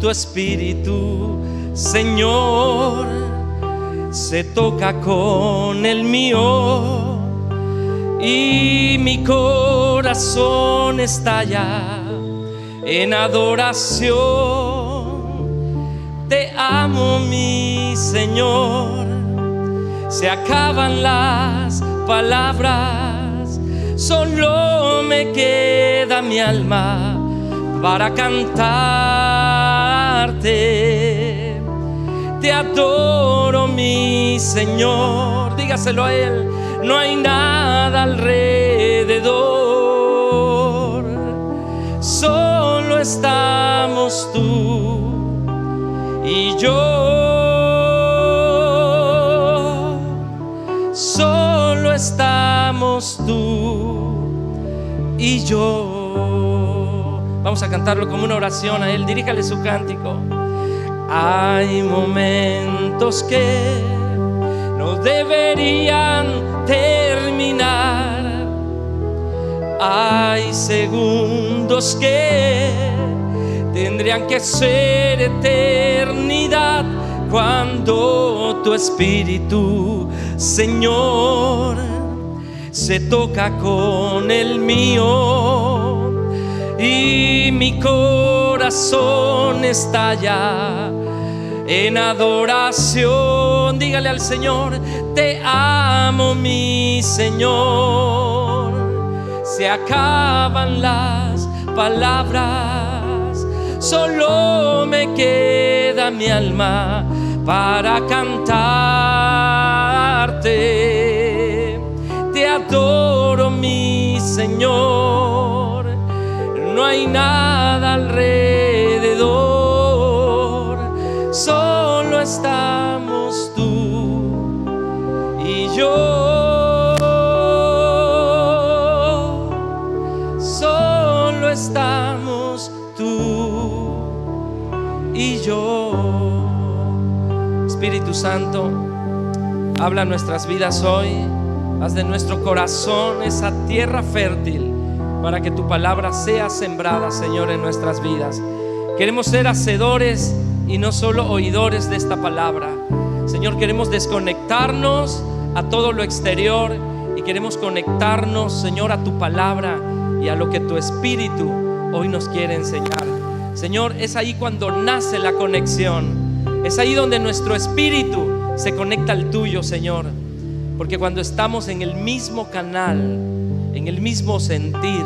tu espíritu, Señor, se toca con el mío y mi corazón estalla en adoración. Te amo, mi Señor. Se acaban las palabras, solo me queda mi alma para cantarte. Te adoro, mi Señor. Dígaselo a Él. No hay nada alrededor, solo estamos tú y yo. Solo estamos tú y yo. Vamos a cantarlo como una oración a Él. Diríjale su cántico. Hay momentos que no deberían terminar. Hay segundos que tendrían que ser eternidad. Cuando tu espíritu, Señor, se toca con el mío y mi corazón estalla en adoración. Dígale al Señor: te amo, mi Señor. Se acaban las palabras, solo me queda mi alma para cantarte. Te adoro, mi Señor. No hay nada alrededor, solo estamos tú y yo. Solo estamos tú y yo. Espíritu Santo, habla nuestras vidas hoy. Haz de nuestro corazón esa tierra fértil para que tu palabra sea sembrada, Señor, en nuestras vidas. Queremos ser hacedores y no solo oidores de esta palabra. Señor, queremos desconectarnos a todo lo exterior y queremos conectarnos, Señor, a tu palabra y a lo que tu Espíritu hoy nos quiere enseñar. Señor, es ahí cuando nace la conexión. Es ahí donde nuestro espíritu se conecta al tuyo, Señor. Porque cuando estamos en el mismo canal, en el mismo sentir,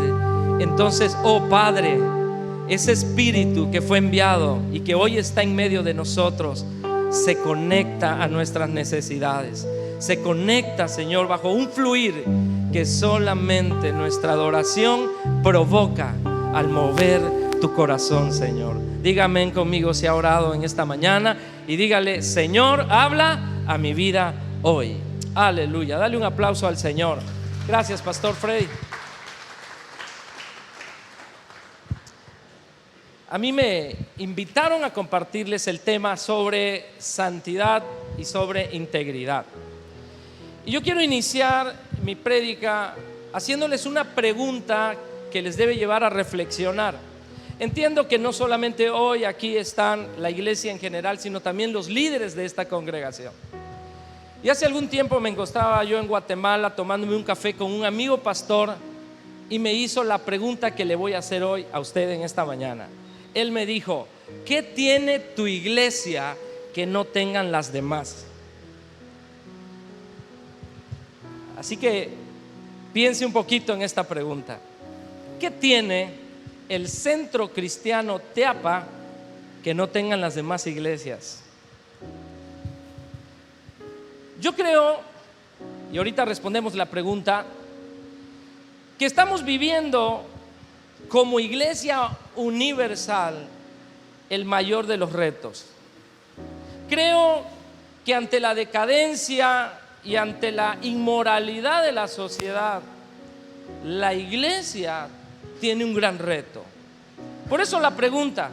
entonces, oh Padre, ese espíritu que fue enviado y que hoy está en medio de nosotros se conecta a nuestras necesidades. Se conecta, Señor, bajo un fluir que solamente nuestra adoración provoca al mover tu corazón, Señor. Dígame conmigo si ha orado en esta mañana y dígale: Señor, habla a mi vida hoy. Aleluya. Dale un aplauso al Señor. Gracias, Pastor Freddy. A mí me invitaron a compartirles el tema sobre santidad y sobre integridad. Y yo quiero iniciar mi prédica haciéndoles una pregunta que les debe llevar a reflexionar. Entiendo que no solamente hoy aquí están la iglesia en general, sino también los líderes de esta congregación. Y hace algún tiempo me encontraba yo en Guatemala tomándome un café con un amigo pastor y me hizo la pregunta que le voy a hacer hoy a usted en esta mañana. Él me dijo: ¿qué tiene tu iglesia que no tengan las demás? Así que piense un poquito en esta pregunta. ¿Qué tiene el Centro Cristiano Teapa que no tengan las demás iglesias? Yo creo, y ahorita respondemos la pregunta, que estamos viviendo como iglesia universal el mayor de los retos. Creo que ante la decadencia y ante la inmoralidad de la sociedad, la iglesia tiene un gran reto. Por eso la pregunta: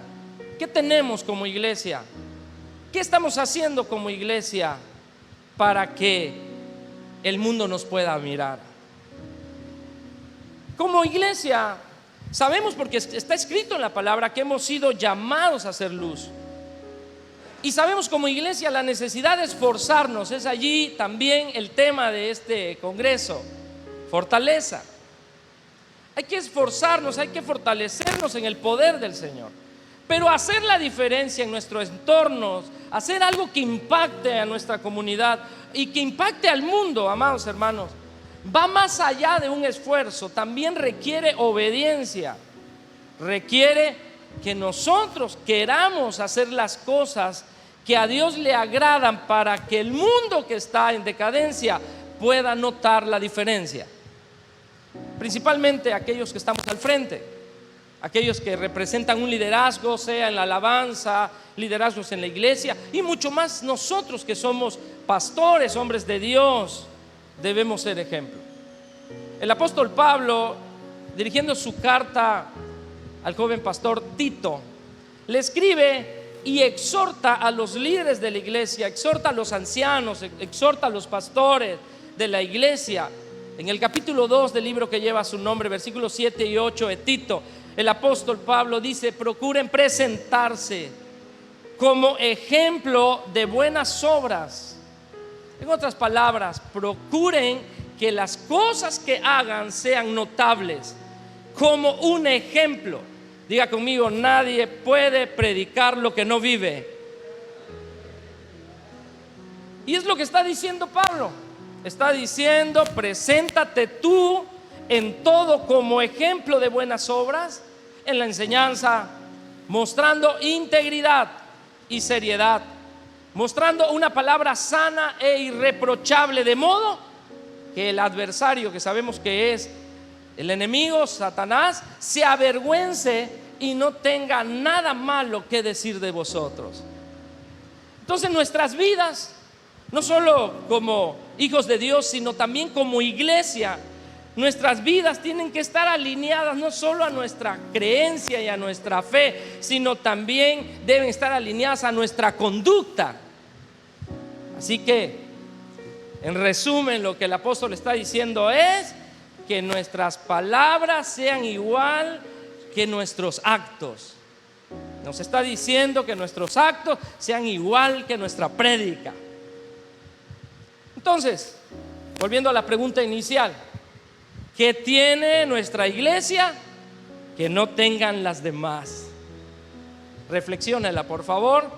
¿qué tenemos como iglesia? ¿Qué estamos haciendo como iglesia para que el mundo nos pueda mirar? Como iglesia Sabemos porque está escrito en la palabra que hemos sido llamados a ser luz. Y sabemos como iglesia la necesidad de esforzarnos. Es allí también el tema de este congreso: fortaleza. Hay que esforzarnos, hay que fortalecernos en el poder del Señor. Pero hacer la diferencia en nuestros entornos, hacer algo que impacte a nuestra comunidad y que impacte al mundo, amados hermanos, va más allá de un esfuerzo. También requiere obediencia. Requiere que nosotros queramos hacer las cosas que a Dios le agradan, para que el mundo que está en decadencia pueda notar la diferencia. Principalmente aquellos que estamos al frente, aquellos que representan un liderazgo, sea en la alabanza, liderazgos en la iglesia, y mucho más nosotros que somos pastores, hombres de Dios, debemos ser ejemplo. El apóstol Pablo, dirigiendo su carta al joven pastor Tito, le escribe y exhorta a los líderes de la iglesia, exhorta a los ancianos, exhorta a los pastores de la iglesia. En el capítulo 2 del libro que lleva su nombre, versículos 7 y 8 de Tito, el apóstol Pablo dice: procuren presentarse como ejemplo de buenas obras. En otras palabras, procuren que las cosas que hagan sean notables, como un ejemplo. Diga conmigo: nadie puede predicar lo que no vive. Y es lo que está diciendo Pablo. Está diciendo: preséntate tú en todo como ejemplo de buenas obras, en la enseñanza, mostrando integridad y seriedad, mostrando una palabra sana e irreprochable, de modo que el adversario, que sabemos que es el enemigo, Satanás, se avergüence y no tenga nada malo que decir de vosotros. Entonces nuestras vidas, no solo como hijos de Dios, sino también como iglesia, nuestras vidas tienen que estar alineadas no solo a nuestra creencia y a nuestra fe, sino también deben estar alineadas a nuestra conducta. Así que, en resumen, lo que el apóstol está diciendo es que nuestras palabras sean igual que nuestros actos. Nos está diciendo que nuestros actos sean igual que nuestra prédica. Entonces, volviendo a la pregunta inicial, ¿qué tiene nuestra iglesia que no tengan las demás? Reflexiónela, por favor,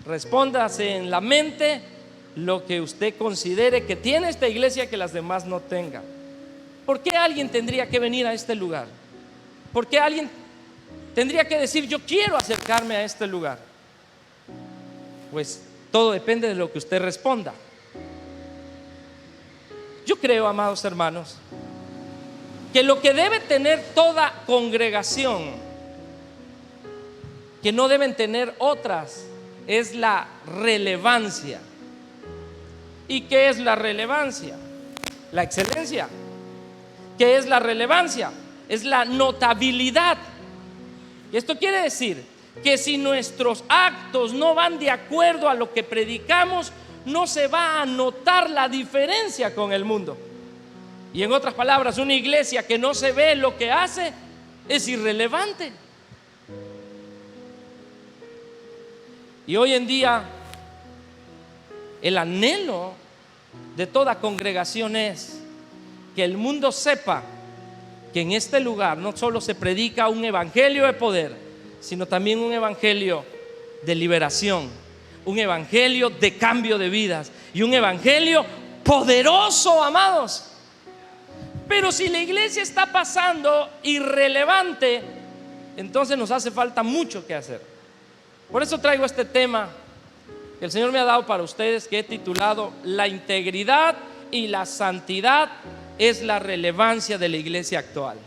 respóndase en la mente lo que usted considere que tiene esta iglesia que las demás no tengan. ¿Por qué alguien tendría que venir a este lugar? ¿Por qué alguien tendría que decir: yo quiero acercarme a este lugar? Pues todo depende de lo que usted responda. Yo creo, amados hermanos, que lo que debe tener toda congregación, que no deben tener otras, es la relevancia. ¿Y qué es la relevancia? La excelencia. ¿Qué es la relevancia? Es la notabilidad. Y esto quiere decir que si nuestros actos no van de acuerdo a lo que predicamos, no se va a notar la diferencia con el mundo. Y en otras palabras, una iglesia que no se ve lo que hace es irrelevante. Y hoy en día el anhelo de toda congregación es que el mundo sepa que en este lugar no solo se predica un evangelio de poder, sino también un evangelio de liberación, un evangelio de cambio de vidas y un evangelio poderoso, amados. Pero si la iglesia está pasando irrelevante, entonces nos hace falta mucho que hacer. Por eso traigo este tema que el Señor me ha dado para ustedes, que he titulado: la integridad y la santidad es la relevancia de la iglesia actual.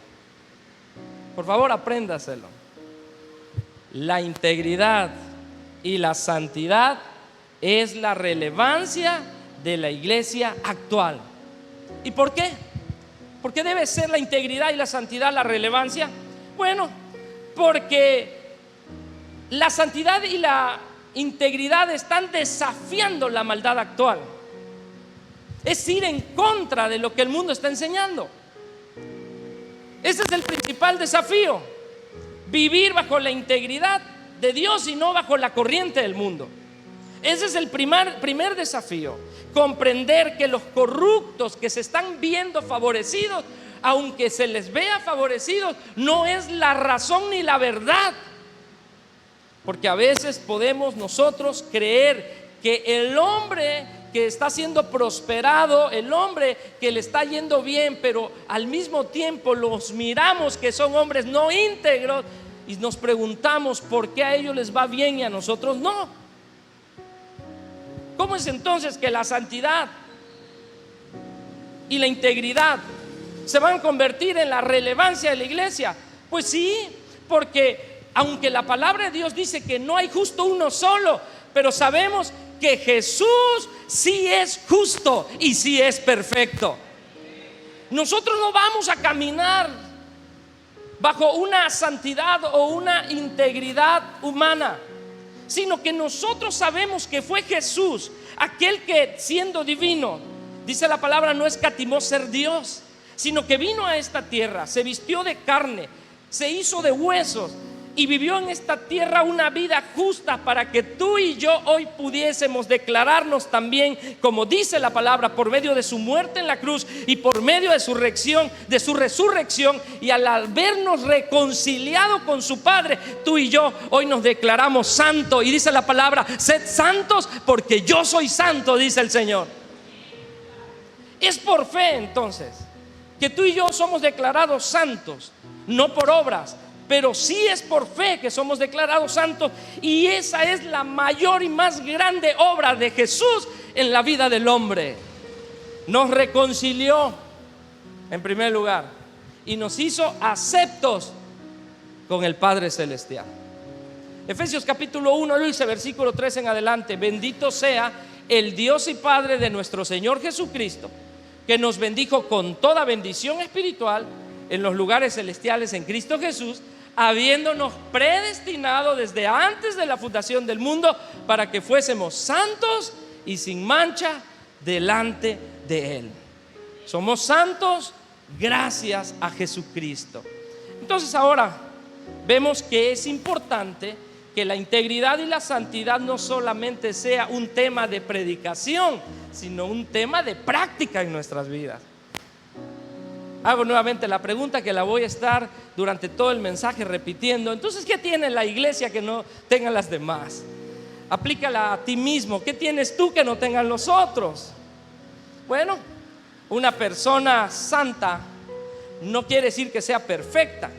Por favor, apréndaselo. La integridad y la santidad es la relevancia de la iglesia actual. ¿Y por qué? ¿Por qué debe ser la integridad y la santidad la relevancia? Bueno, porque la santidad y la integridad están desafiando la maldad actual. Es ir en contra de lo que el mundo está enseñando. Ese es el principal desafío. vivir bajo la integridad de Dios y no bajo la corriente del mundo. Ese es el primer desafío: comprender que los corruptos que se están viendo favorecidos, aunque se les vea favorecidos, no es la razón ni la verdad. Porque a veces podemos nosotros creer que el hombre que está siendo prosperado, el hombre que le está yendo bien, pero al mismo tiempo los miramos que son hombres no íntegros y nos preguntamos por qué a ellos les va bien y a nosotros no. ¿Cómo es entonces que la santidad y la integridad se van a convertir en la relevancia de la iglesia? Pues sí, porque aunque la palabra de Dios dice que no hay justo uno solo, pero sabemos que Jesús sí es justo y sí es perfecto. Nosotros no vamos a caminar bajo una santidad o una integridad humana, sino que nosotros sabemos que fue Jesús aquel que, siendo divino, dice la palabra, no escatimó ser Dios, sino que vino a esta tierra, se vistió de carne, se hizo de huesos y vivió en esta tierra una vida justa para que tú y yo hoy pudiésemos declararnos también, como dice la palabra, por medio de su muerte en la cruz y por medio de su resurrección, y al habernos reconciliado con su Padre, tú y yo hoy nos declaramos santos. Y dice la palabra: sed santos porque yo soy santo, dice el Señor. Es por fe entonces que tú y yo somos declarados santos, no por obras, pero sí es por fe que somos declarados santos. Y esa es la mayor y más grande obra de Jesús en la vida del hombre. Nos reconcilió en primer lugar y nos hizo aceptos con el Padre Celestial. Efesios capítulo 1, dice, versículo 3 en adelante: bendito sea el Dios y Padre de nuestro Señor Jesucristo, que nos bendijo con toda bendición espiritual en los lugares celestiales en Cristo Jesús, habiéndonos predestinado desde antes de la fundación del mundo para que fuésemos santos y sin mancha delante de Él. Somos santos gracias a Jesucristo. Entonces ahora vemos que es importante que la integridad y la santidad no solamente sea un tema de predicación, sino un tema de práctica en nuestras vidas. Hago nuevamente la pregunta que la voy a estar durante todo el mensaje repitiendo. Entonces, ¿qué tiene la iglesia que no tengan las demás? Aplícala a ti mismo. ¿Qué tienes tú que no tengan los otros? Bueno, una persona santa no quiere decir que sea perfecta.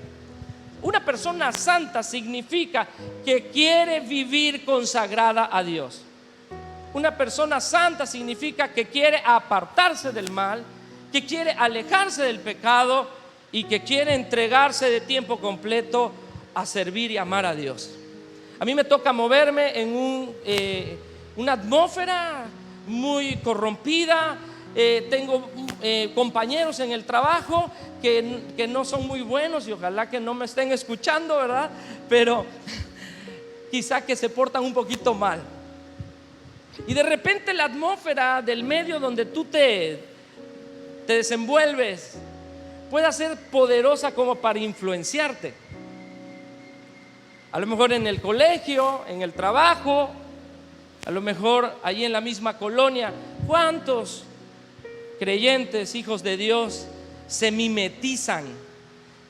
Una persona santa significa que quiere vivir consagrada a Dios. Una persona santa significa que quiere apartarse del mal, que quiere alejarse del pecado y que quiere entregarse de tiempo completo a servir y amar a Dios. A mí me toca moverme en una atmósfera muy corrompida. Tengo compañeros en el trabajo que no son muy buenos y ojalá que no me estén escuchando, ¿verdad? Pero quizá que se portan un poquito mal. Y de repente la atmósfera del medio donde tú te desenvuelves puede ser poderosa como para influenciarte. A lo mejor en el colegio, en el trabajo, a lo mejor allí en la misma colonia. ¿Cuántos creyentes, hijos de Dios, se mimetizan?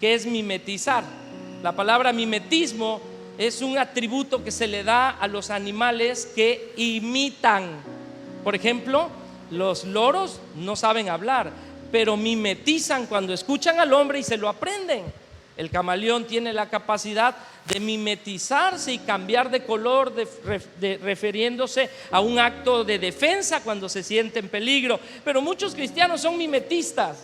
¿Qué es mimetizar? La palabra mimetismo es un atributo que se le da a los animales que imitan. Por ejemplo, los loros no saben hablar, pero mimetizan cuando escuchan al hombre y se lo aprenden. El camaleón tiene la capacidad de mimetizarse y cambiar de color refiriéndose a un acto de defensa cuando se siente en peligro. Pero muchos cristianos son mimetistas.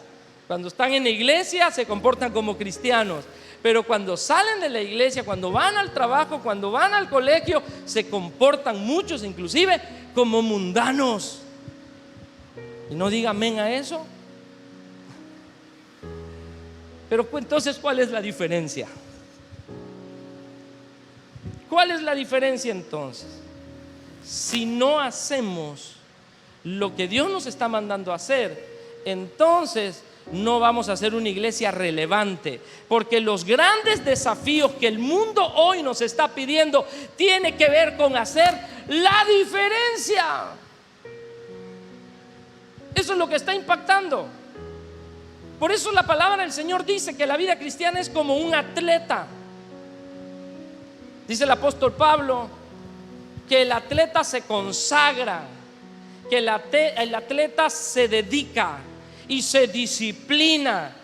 Cuando están en la iglesia se comportan como cristianos, pero cuando salen de la iglesia, cuando van al trabajo, cuando van al colegio, se comportan muchos inclusive como mundanos. Y no diga amén a eso. Pero entonces, ¿cuál es la diferencia? ¿Cuál es la diferencia entonces? Si no hacemos lo que Dios nos está mandando a hacer, entonces no vamos a ser una iglesia relevante, porque los grandes desafíos que el mundo hoy nos está pidiendo tiene que ver con hacer la diferencia. Eso es lo que está impactando. Por eso la palabra del Señor dice que la vida cristiana es como un atleta. Dice el apóstol Pablo que el atleta se consagra, que el atleta se dedica y se disciplina.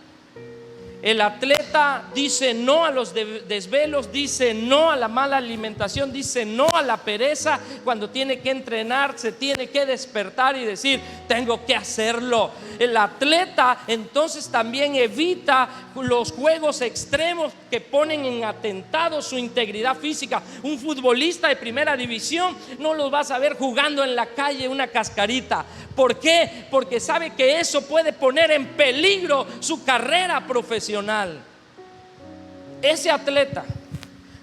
El atleta dice no a los desvelos, dice no a la mala alimentación, dice no a la pereza. Cuando tiene que entrenar, se tiene que despertar y decir: tengo que hacerlo. El atleta entonces también evita los juegos extremos que ponen en atentado su integridad física. Un futbolista de primera división no lo vas a ver jugando en la calle una cascarita. ¿Por qué? Porque sabe que eso puede poner en peligro su carrera profesional. Ese atleta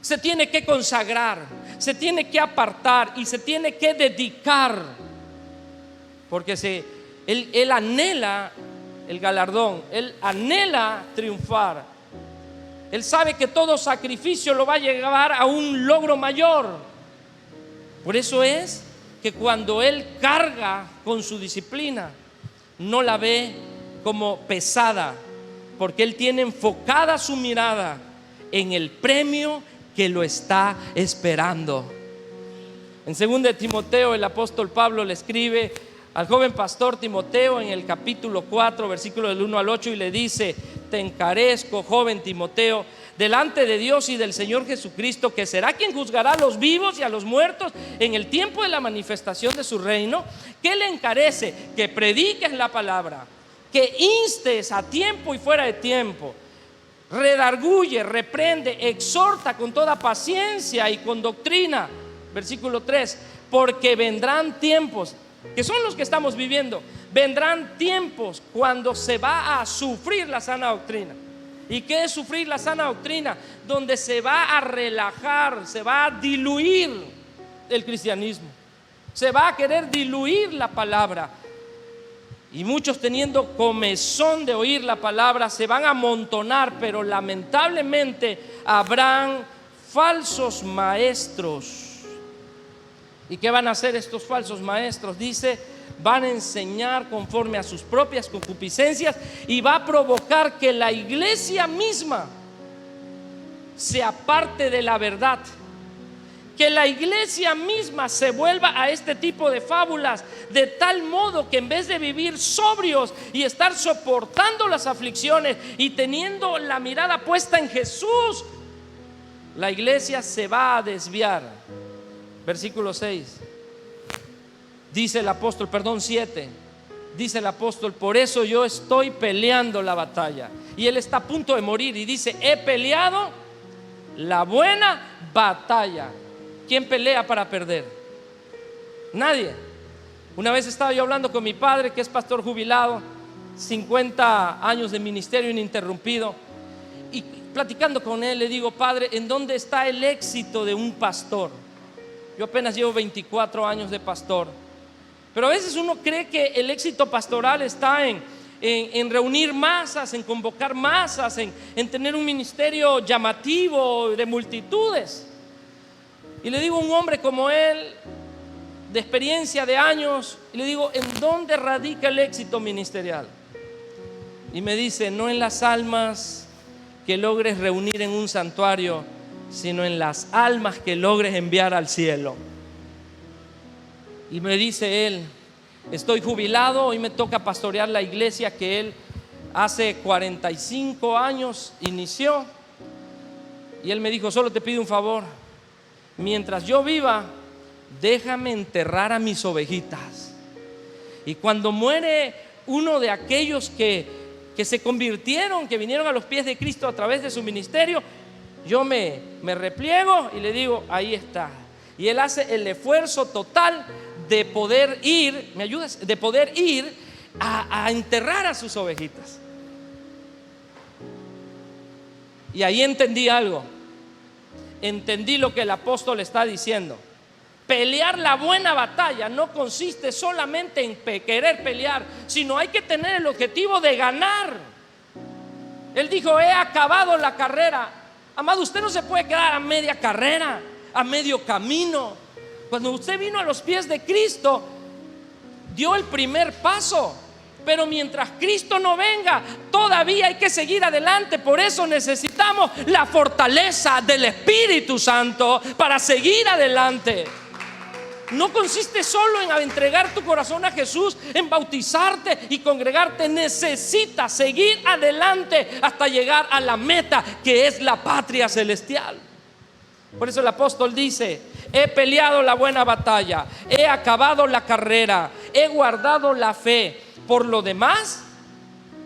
se tiene que consagrar, se tiene que apartar y se tiene que dedicar, porque él anhela el galardón, él anhela triunfar. Él sabe que todo sacrificio lo va a llevar a un logro mayor. Por eso es que cuando él carga con su disciplina, no la ve como pesada, porque él tiene enfocada su mirada en el premio que lo está esperando. En 2 de Timoteo, el apóstol Pablo le escribe al joven pastor Timoteo en el capítulo 4, versículo del 1 al 8, y le dice: te encarezco, joven Timoteo, delante de Dios y del Señor Jesucristo, que será quien juzgará a los vivos y a los muertos en el tiempo de la manifestación de su reino, que le encarece que prediques la palabra, que instes a tiempo y fuera de tiempo, redarguye, reprende, exhorta con toda paciencia y con doctrina. Versículo 3: porque vendrán tiempos, que son los que estamos viviendo, vendrán tiempos cuando se va a sufrir la sana doctrina. ¿Y qué es sufrir la sana doctrina? Donde se va a relajar, se va a diluir el cristianismo, se va a querer diluir la palabra. Y muchos, teniendo comezón de oír la palabra, se van a amontonar, pero lamentablemente habrán falsos maestros. ¿Y qué van a hacer estos falsos maestros? Dice: van a enseñar conforme a sus propias concupiscencias, y va a provocar que la iglesia misma se aparte de la verdad, que la iglesia misma se vuelva a este tipo de fábulas, de tal modo que en vez de vivir sobrios y estar soportando las aflicciones y teniendo la mirada puesta en Jesús, la iglesia se va a desviar. Versículo 6 dice el apóstol, 7, dice el apóstol: por eso yo estoy peleando la batalla. Y él está a punto de morir y dice: he peleado la buena batalla. ¿Quién pelea para perder? Nadie. Una vez estaba yo hablando con mi padre, que es pastor jubilado, 50 años de ministerio ininterrumpido, y platicando con él le digo: padre, ¿en dónde está el éxito de un pastor? Yo apenas llevo 24 años de pastor, pero a veces uno cree que el éxito pastoral está en reunir masas, en convocar masas, en tener un ministerio llamativo de multitudes. Y le digo a un hombre como él, de experiencia de años, y le digo: ¿en dónde radica el éxito ministerial? Y me dice: no en las almas que logres reunir en un santuario, sino en las almas que logres enviar al cielo. Y me dice él: estoy jubilado, hoy me toca pastorear la iglesia que él hace 45 años inició. Y él me dijo: solo te pido un favor, mientras yo viva, déjame enterrar a mis ovejitas. Y cuando muere uno de aquellos que se convirtieron, que vinieron a los pies de Cristo a través de su ministerio, yo me repliego y le digo: ahí está. Y él hace el esfuerzo total de poder ir, ¿me ayudas? De poder ir a enterrar a sus ovejitas. Y ahí entendí algo. Entendí lo que el apóstol está diciendo. Pelear la buena batalla no consiste solamente en querer pelear, sino hay que tener el objetivo de ganar. Él dijo: he acabado la carrera. Amado, usted no se puede quedar a media carrera, a medio camino. Cuando usted vino a los pies de Cristo, dio el primer paso. Pero mientras Cristo no venga, todavía hay que seguir adelante. Por eso necesitamos la fortaleza del Espíritu Santo para seguir adelante. No consiste solo en entregar tu corazón a Jesús, en bautizarte y congregarte. Necesitas seguir adelante hasta llegar a la meta, que es la patria celestial. Por eso el apóstol dice: he peleado la buena batalla, he acabado la carrera, he guardado la fe. Por lo demás,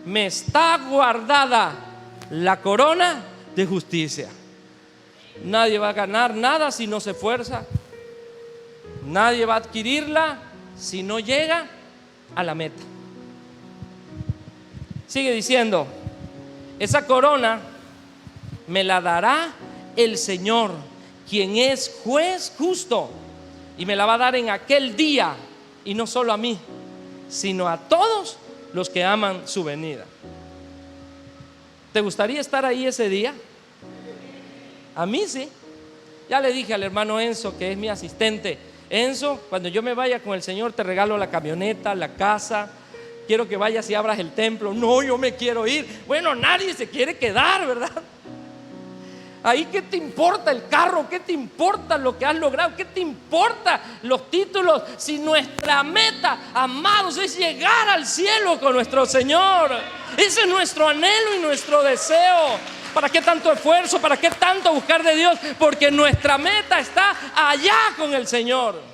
me está guardada la corona de justicia. Nadie va a ganar nada si no se esfuerza. Nadie va a adquirirla si no llega a la meta. Sigue diciendo: esa corona me la dará el Señor, quien es juez justo, y me la va a dar en aquel día, y no solo a mí, sino a todos los que aman su venida. ¿Te gustaría estar ahí ese día? A mí sí. Ya le dije al hermano Enzo, que es mi asistente: Enzo, cuando yo me vaya con el Señor, te regalo la camioneta, la casa. Quiero que vayas y abras el templo. No, yo me quiero ir. Bueno, nadie se quiere quedar, ¿verdad? Ahí, ¿qué te importa el carro? ¿Qué te importa lo que has logrado? ¿Qué te importa los títulos? Si nuestra meta, amados, es llegar al cielo con nuestro Señor. Ese es nuestro anhelo y nuestro deseo. ¿Para qué tanto esfuerzo? ¿Para qué tanto buscar de Dios? Porque nuestra meta está allá con el Señor.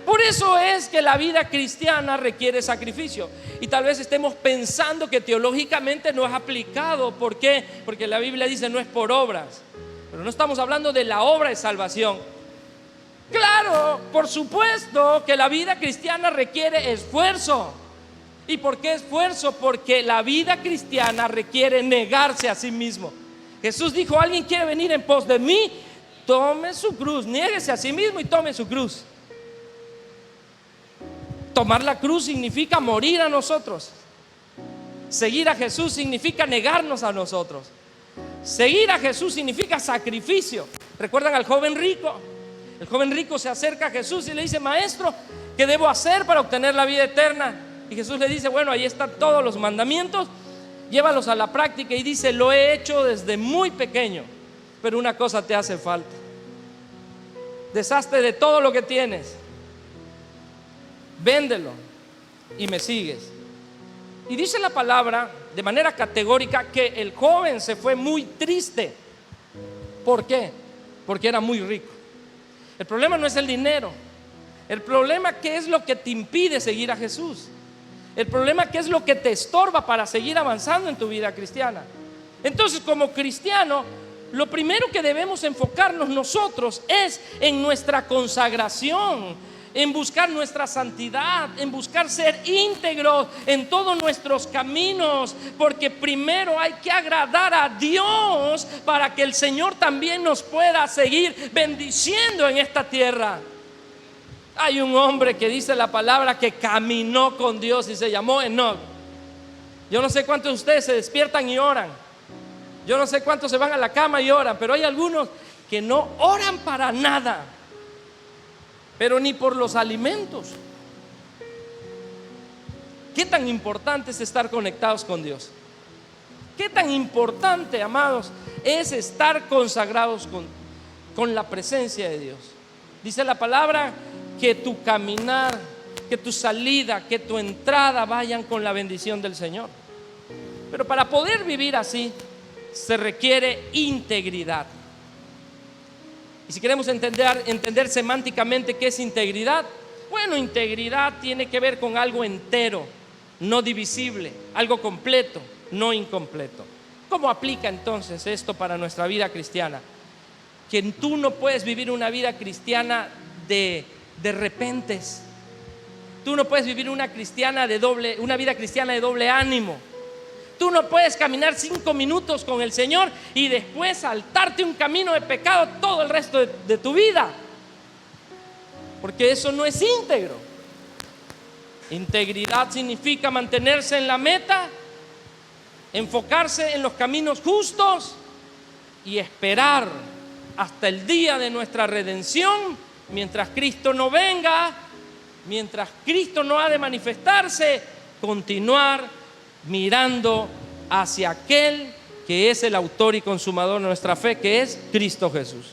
Por eso es que la vida cristiana requiere sacrificio. Y tal vez estemos pensando que teológicamente no es aplicado. ¿Por qué? Porque la Biblia dice: no es por obras. Pero no estamos hablando de la obra de salvación. Claro, por supuesto que la vida cristiana requiere esfuerzo. ¿Y por qué esfuerzo? Porque la vida cristiana requiere negarse a sí mismo. Jesús dijo: alguien quiere venir en pos de mí, tome su cruz, niéguese a sí mismo y tome su cruz. Tomar la cruz significa morir a nosotros. Seguir a Jesús significa negarnos a nosotros. Seguir a Jesús significa sacrificio. ¿Recuerdan al joven rico? El joven rico se acerca a Jesús y le dice: maestro, ¿qué debo hacer para obtener la vida eterna? Y Jesús le dice: bueno, ahí están todos los mandamientos, llévalos a la práctica. Y dice: lo he hecho desde muy pequeño, pero una cosa te hace falta. Deshazte de todo lo que tienes, véndelo y me sigues. Y dice la palabra de manera categórica que el joven se fue muy triste. ¿Por qué? Porque era muy rico. El problema no es el dinero. El problema, ¿qué es lo que te impide seguir a Jesús? El problema, ¿qué es lo que te estorba para seguir avanzando en tu vida cristiana? Entonces, como cristiano, lo primero que debemos enfocarnos nosotros es en nuestra consagración, en buscar nuestra santidad, en buscar ser íntegros en todos nuestros caminos, porque primero hay que agradar a Dios para que el Señor también nos pueda seguir bendiciendo en esta tierra. Hay un hombre que dice la palabra que caminó con Dios y se llamó Enoc. Yo no sé cuántos de ustedes se despiertan y oran. Yo no sé cuántos se van a la cama y oran, pero hay algunos que no oran para nada, pero ni por los alimentos. ¿Qué tan importante es estar conectados con Dios? ¿Qué tan importante, amados, es estar consagrados con la presencia de Dios? Dice la palabra que tu caminar, que tu salida, que tu entrada vayan con la bendición del Señor. Pero para poder vivir así se requiere integridad. Y si queremos entender semánticamente qué es integridad, bueno, integridad tiene que ver con algo entero, no divisible, algo completo, no incompleto. ¿Cómo aplica entonces esto para nuestra vida cristiana? Que tú no puedes vivir una vida cristiana de repentes. Tú no puedes vivir una vida cristiana de doble ánimo. Tú no puedes caminar 5 minutos con el Señor y después saltarte un camino de pecado todo el resto de tu vida, porque eso no es íntegro. Integridad significa mantenerse en la meta enfocarse en los caminos justos y esperar hasta el día de nuestra redención, mientras Cristo no venga, mientras Cristo no ha de manifestarse, continuar mirando hacia aquel que es el autor y consumador de nuestra fe, que es Cristo Jesús.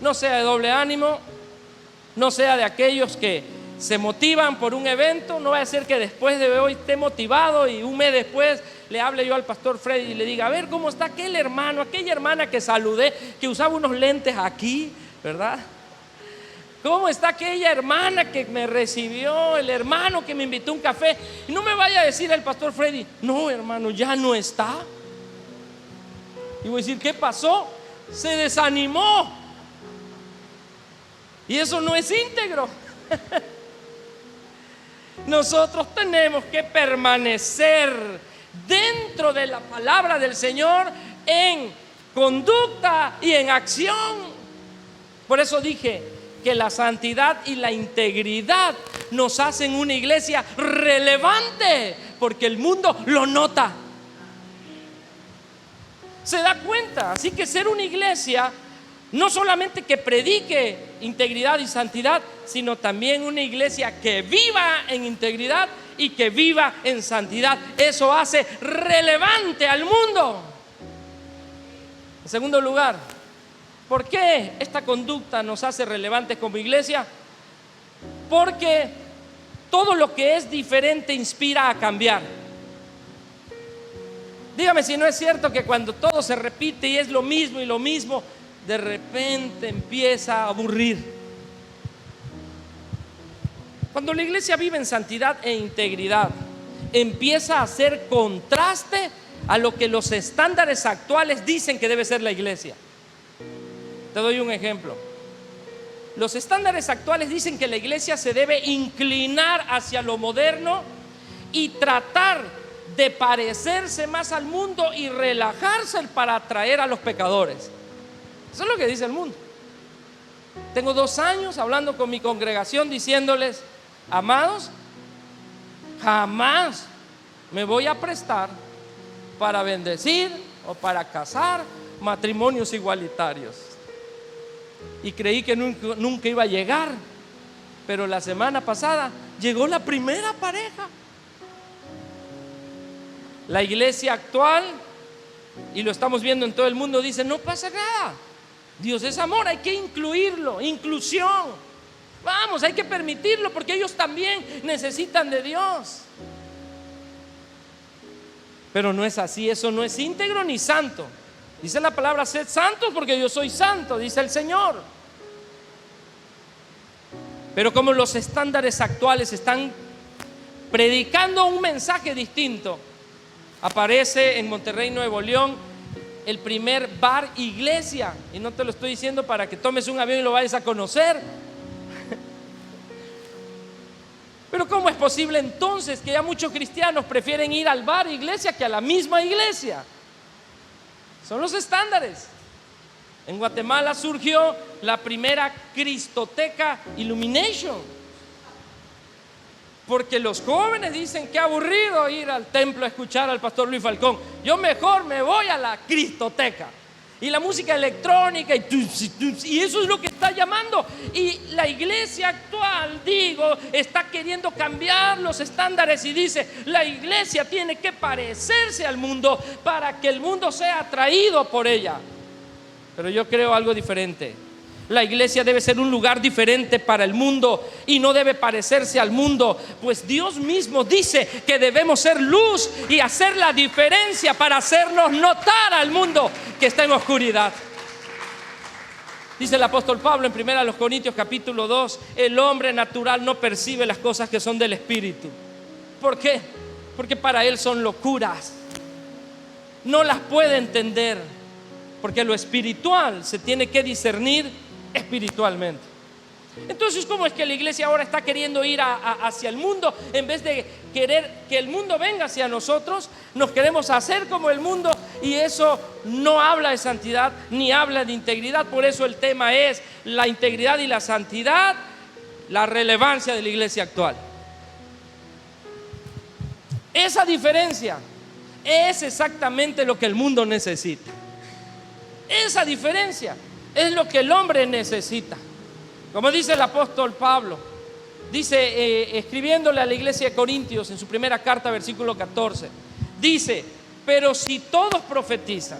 No sea de doble ánimo, no sea de aquellos que se motivan por un evento. No va a ser que después de hoy esté motivado y un mes después le hable yo al pastor Freddy y le diga: a ver cómo está aquel hermano, aquella hermana que saludé, que usaba unos lentes aquí, ¿verdad? ¿Cómo está aquella hermana que me recibió, el hermano que me invitó a un café? Y no me vaya a decir el pastor Freddy: no, hermano, ya no está. Y voy a decir: ¿qué pasó? Se desanimó. Y eso no es íntegro. Nosotros tenemos que permanecer dentro de la palabra del Señor en conducta y en acción. Por eso dije que la santidad y la integridad nos hacen una iglesia relevante, porque el mundo lo nota, se da cuenta. Así que ser una iglesia no solamente que predique integridad y santidad, sino también una iglesia que viva en integridad y que viva en santidad. Eso hace relevante al mundo. En segundo lugar, ¿por qué esta conducta nos hace relevantes como iglesia? Porque todo lo que es diferente inspira a cambiar. Dígame si no es cierto que cuando todo se repite y es lo mismo y lo mismo, de repente empieza a aburrir. Cuando la iglesia vive en santidad e integridad, empieza a hacer contraste a lo que los estándares actuales dicen que debe ser la iglesia. Te doy un ejemplo. Los estándares actuales dicen que la iglesia se debe inclinar hacia lo moderno y tratar de parecerse más al mundo y relajarse para atraer a los pecadores. Eso es lo que dice el mundo. Tengo 2 años hablando con mi congregación diciéndoles: amados, jamás me voy a prestar para bendecir o para casar matrimonios igualitarios. Y creí que nunca iba a llegar, pero la semana pasada llegó la primera pareja. La iglesia actual, y lo estamos viendo en todo el mundo, dice: no pasa nada, Dios es amor, hay que incluirlo, inclusión. Vamos, hay que permitirlo porque ellos también necesitan de Dios. Pero no es así, eso no es íntegro ni santo. Dice la palabra: sed santos porque yo soy santo, dice el Señor. Pero como los estándares actuales están predicando un mensaje distinto, aparece en Monterrey, Nuevo León, el primer bar iglesia. Y no te lo estoy diciendo para que tomes un avión y lo vayas a conocer. Pero ¿cómo es posible entonces que ya muchos cristianos prefieren ir al bar iglesia que a la misma iglesia? Son los estándares. En Guatemala surgió la primera Cristoteca Illumination, porque los jóvenes dicen: qué aburrido ir al templo a escuchar al pastor Luis Falcón, yo mejor me voy a la Cristoteca. Y la música electrónica y eso es lo que está llamando. Y la iglesia actual, está queriendo cambiar los estándares y dice: la iglesia tiene que parecerse al mundo para que el mundo sea atraído por ella. Pero yo creo algo diferente. La iglesia debe ser un lugar diferente para el mundo y no debe parecerse al mundo, pues Dios mismo dice que debemos ser luz y hacer la diferencia para hacernos notar al mundo que está en oscuridad. Dice el apóstol Pablo en 1 Corintios capítulo 2: el hombre natural no percibe las cosas que son del Espíritu. ¿Por qué? Porque para él son locuras, no las puede entender, porque lo espiritual se tiene que discernir espiritualmente. Entonces, ¿cómo es que la iglesia ahora está queriendo ir hacia el mundo? En vez de querer que el mundo venga hacia nosotros, nos queremos hacer como el mundo, y eso no habla de santidad ni habla de integridad. Por eso el tema es la integridad y la santidad, la relevancia de la iglesia actual. Esa diferencia es exactamente lo que el mundo necesita. Esa diferencia es lo que el hombre necesita. Como dice el apóstol Pablo, dice, escribiéndole a la iglesia de Corintios en su primera carta, versículo 14, dice: pero si todos profetizan,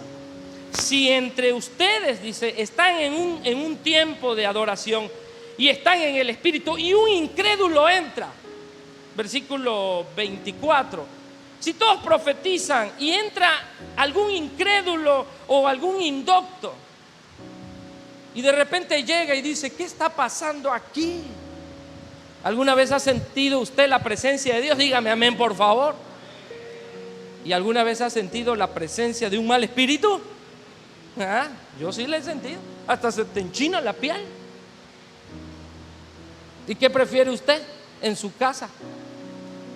si entre ustedes, dice, están en un tiempo de adoración y están en el Espíritu y un incrédulo entra, versículo 24, si todos profetizan y entra algún incrédulo o algún indocto y de repente llega y dice: ¿qué está pasando aquí? ¿Alguna vez ha sentido usted la presencia de Dios? Dígame amén, por favor. ¿Y alguna vez ha sentido la presencia de un mal espíritu? Yo sí la he sentido. Hasta se te enchina la piel. ¿Y qué prefiere usted en su casa?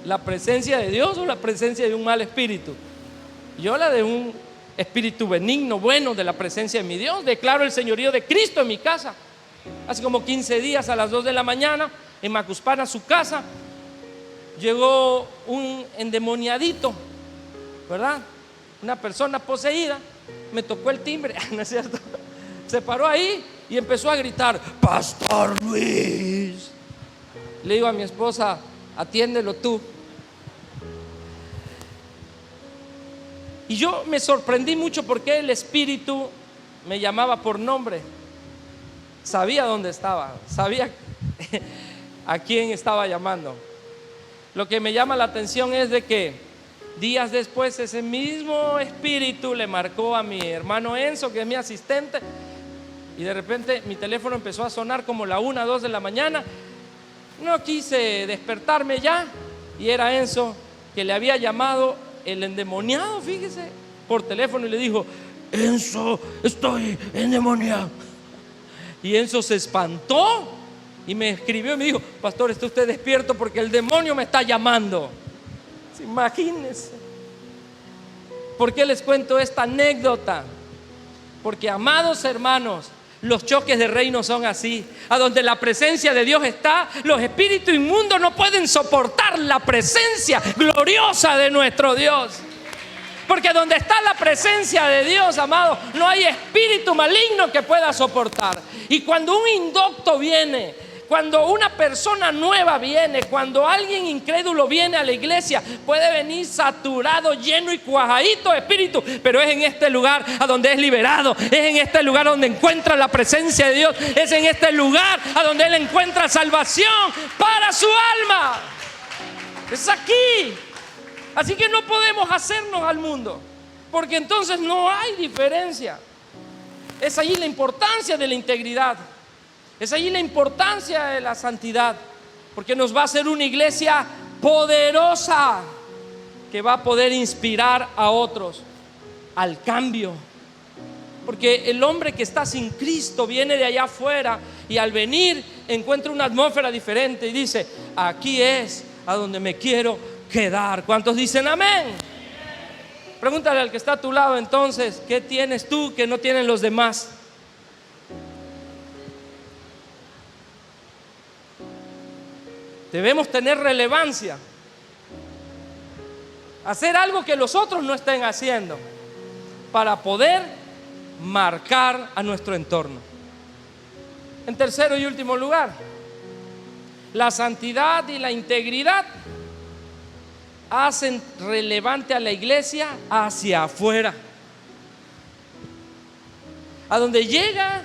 ¿La presencia de Dios o la presencia de un mal espíritu? Yo la de un espíritu benigno, bueno, de la presencia de mi Dios. Declaro el señorío de Cristo en mi casa. Hace como 15 días, a las 2 de la mañana, en Macuspana, su casa, llegó un endemoniadito, ¿verdad? Una persona poseída. Me tocó el timbre, ¿no es cierto? Se paró ahí y empezó a gritar: Pastor Luis. Le digo a mi esposa: atiéndelo tú. Y yo me sorprendí mucho porque el espíritu me llamaba por nombre. Sabía dónde estaba, sabía a quién estaba llamando. Lo que me llama la atención es de que días después ese mismo espíritu le marcó a mi hermano Enzo, que es mi asistente, y de repente mi teléfono empezó a sonar como la 1, 2 de la mañana. No quise despertarme ya, y era Enzo, que le había llamado el endemoniado, fíjese, por teléfono, y le dijo: Enzo, estoy endemoniado. Y Enzo se espantó y me escribió y me dijo: pastor, ¿está usted despierto? Porque el demonio me está llamando. Imagínense. ¿Por qué les cuento esta anécdota? Porque, amados hermanos, los choques de reino son así. A donde la presencia de Dios está, los espíritus inmundos no pueden soportar la presencia gloriosa de nuestro Dios. Porque donde está la presencia de Dios, amado, no hay espíritu maligno que pueda soportar. Y cuando un indocto viene, cuando una persona nueva viene, cuando alguien incrédulo viene a la iglesia, puede venir saturado, lleno y cuajadito de espíritu, pero es en este lugar a donde es liberado, es en este lugar donde encuentra la presencia de Dios, es en este lugar a donde él encuentra salvación para su alma. Es aquí. Así que no podemos hacernos al mundo, porque entonces no hay diferencia. Es allí la importancia de la integridad. Es allí la importancia de la santidad, porque nos va a hacer una iglesia poderosa que va a poder inspirar a otros al cambio. Porque el hombre que está sin Cristo viene de allá afuera y al venir encuentra una atmósfera diferente y dice: aquí es a donde me quiero quedar. ¿Cuántos dicen amén? Pregúntale al que está a tu lado entonces: ¿qué tienes tú que no tienen los demás? Debemos tener relevancia, hacer algo que los otros no estén haciendo para poder marcar a nuestro entorno. En tercero y último lugar, la santidad y la integridad hacen relevante a la iglesia hacia afuera. A donde llega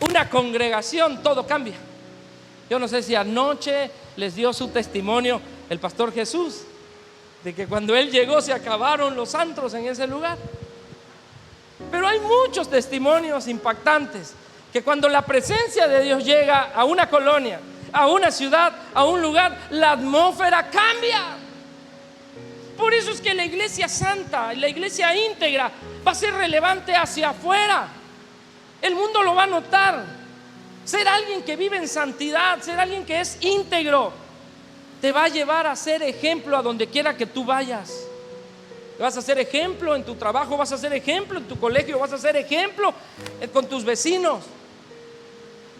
una congregación, todo cambia. Yo no sé si anoche les dio su testimonio el pastor Jesús, de que cuando él llegó se acabaron los antros en ese lugar. Pero hay muchos testimonios impactantes, que cuando la presencia de Dios llega a una colonia, a una ciudad, a un lugar, la atmósfera cambia. Por eso es que la iglesia santa, la iglesia íntegra, va a ser relevante hacia afuera. El mundo lo va a notar. Ser alguien que vive en santidad, ser alguien que es íntegro, te va a llevar a ser ejemplo a donde quiera que tú vayas. Vas a ser ejemplo en tu trabajo, vas a ser ejemplo en tu colegio, vas a ser ejemplo con tus vecinos.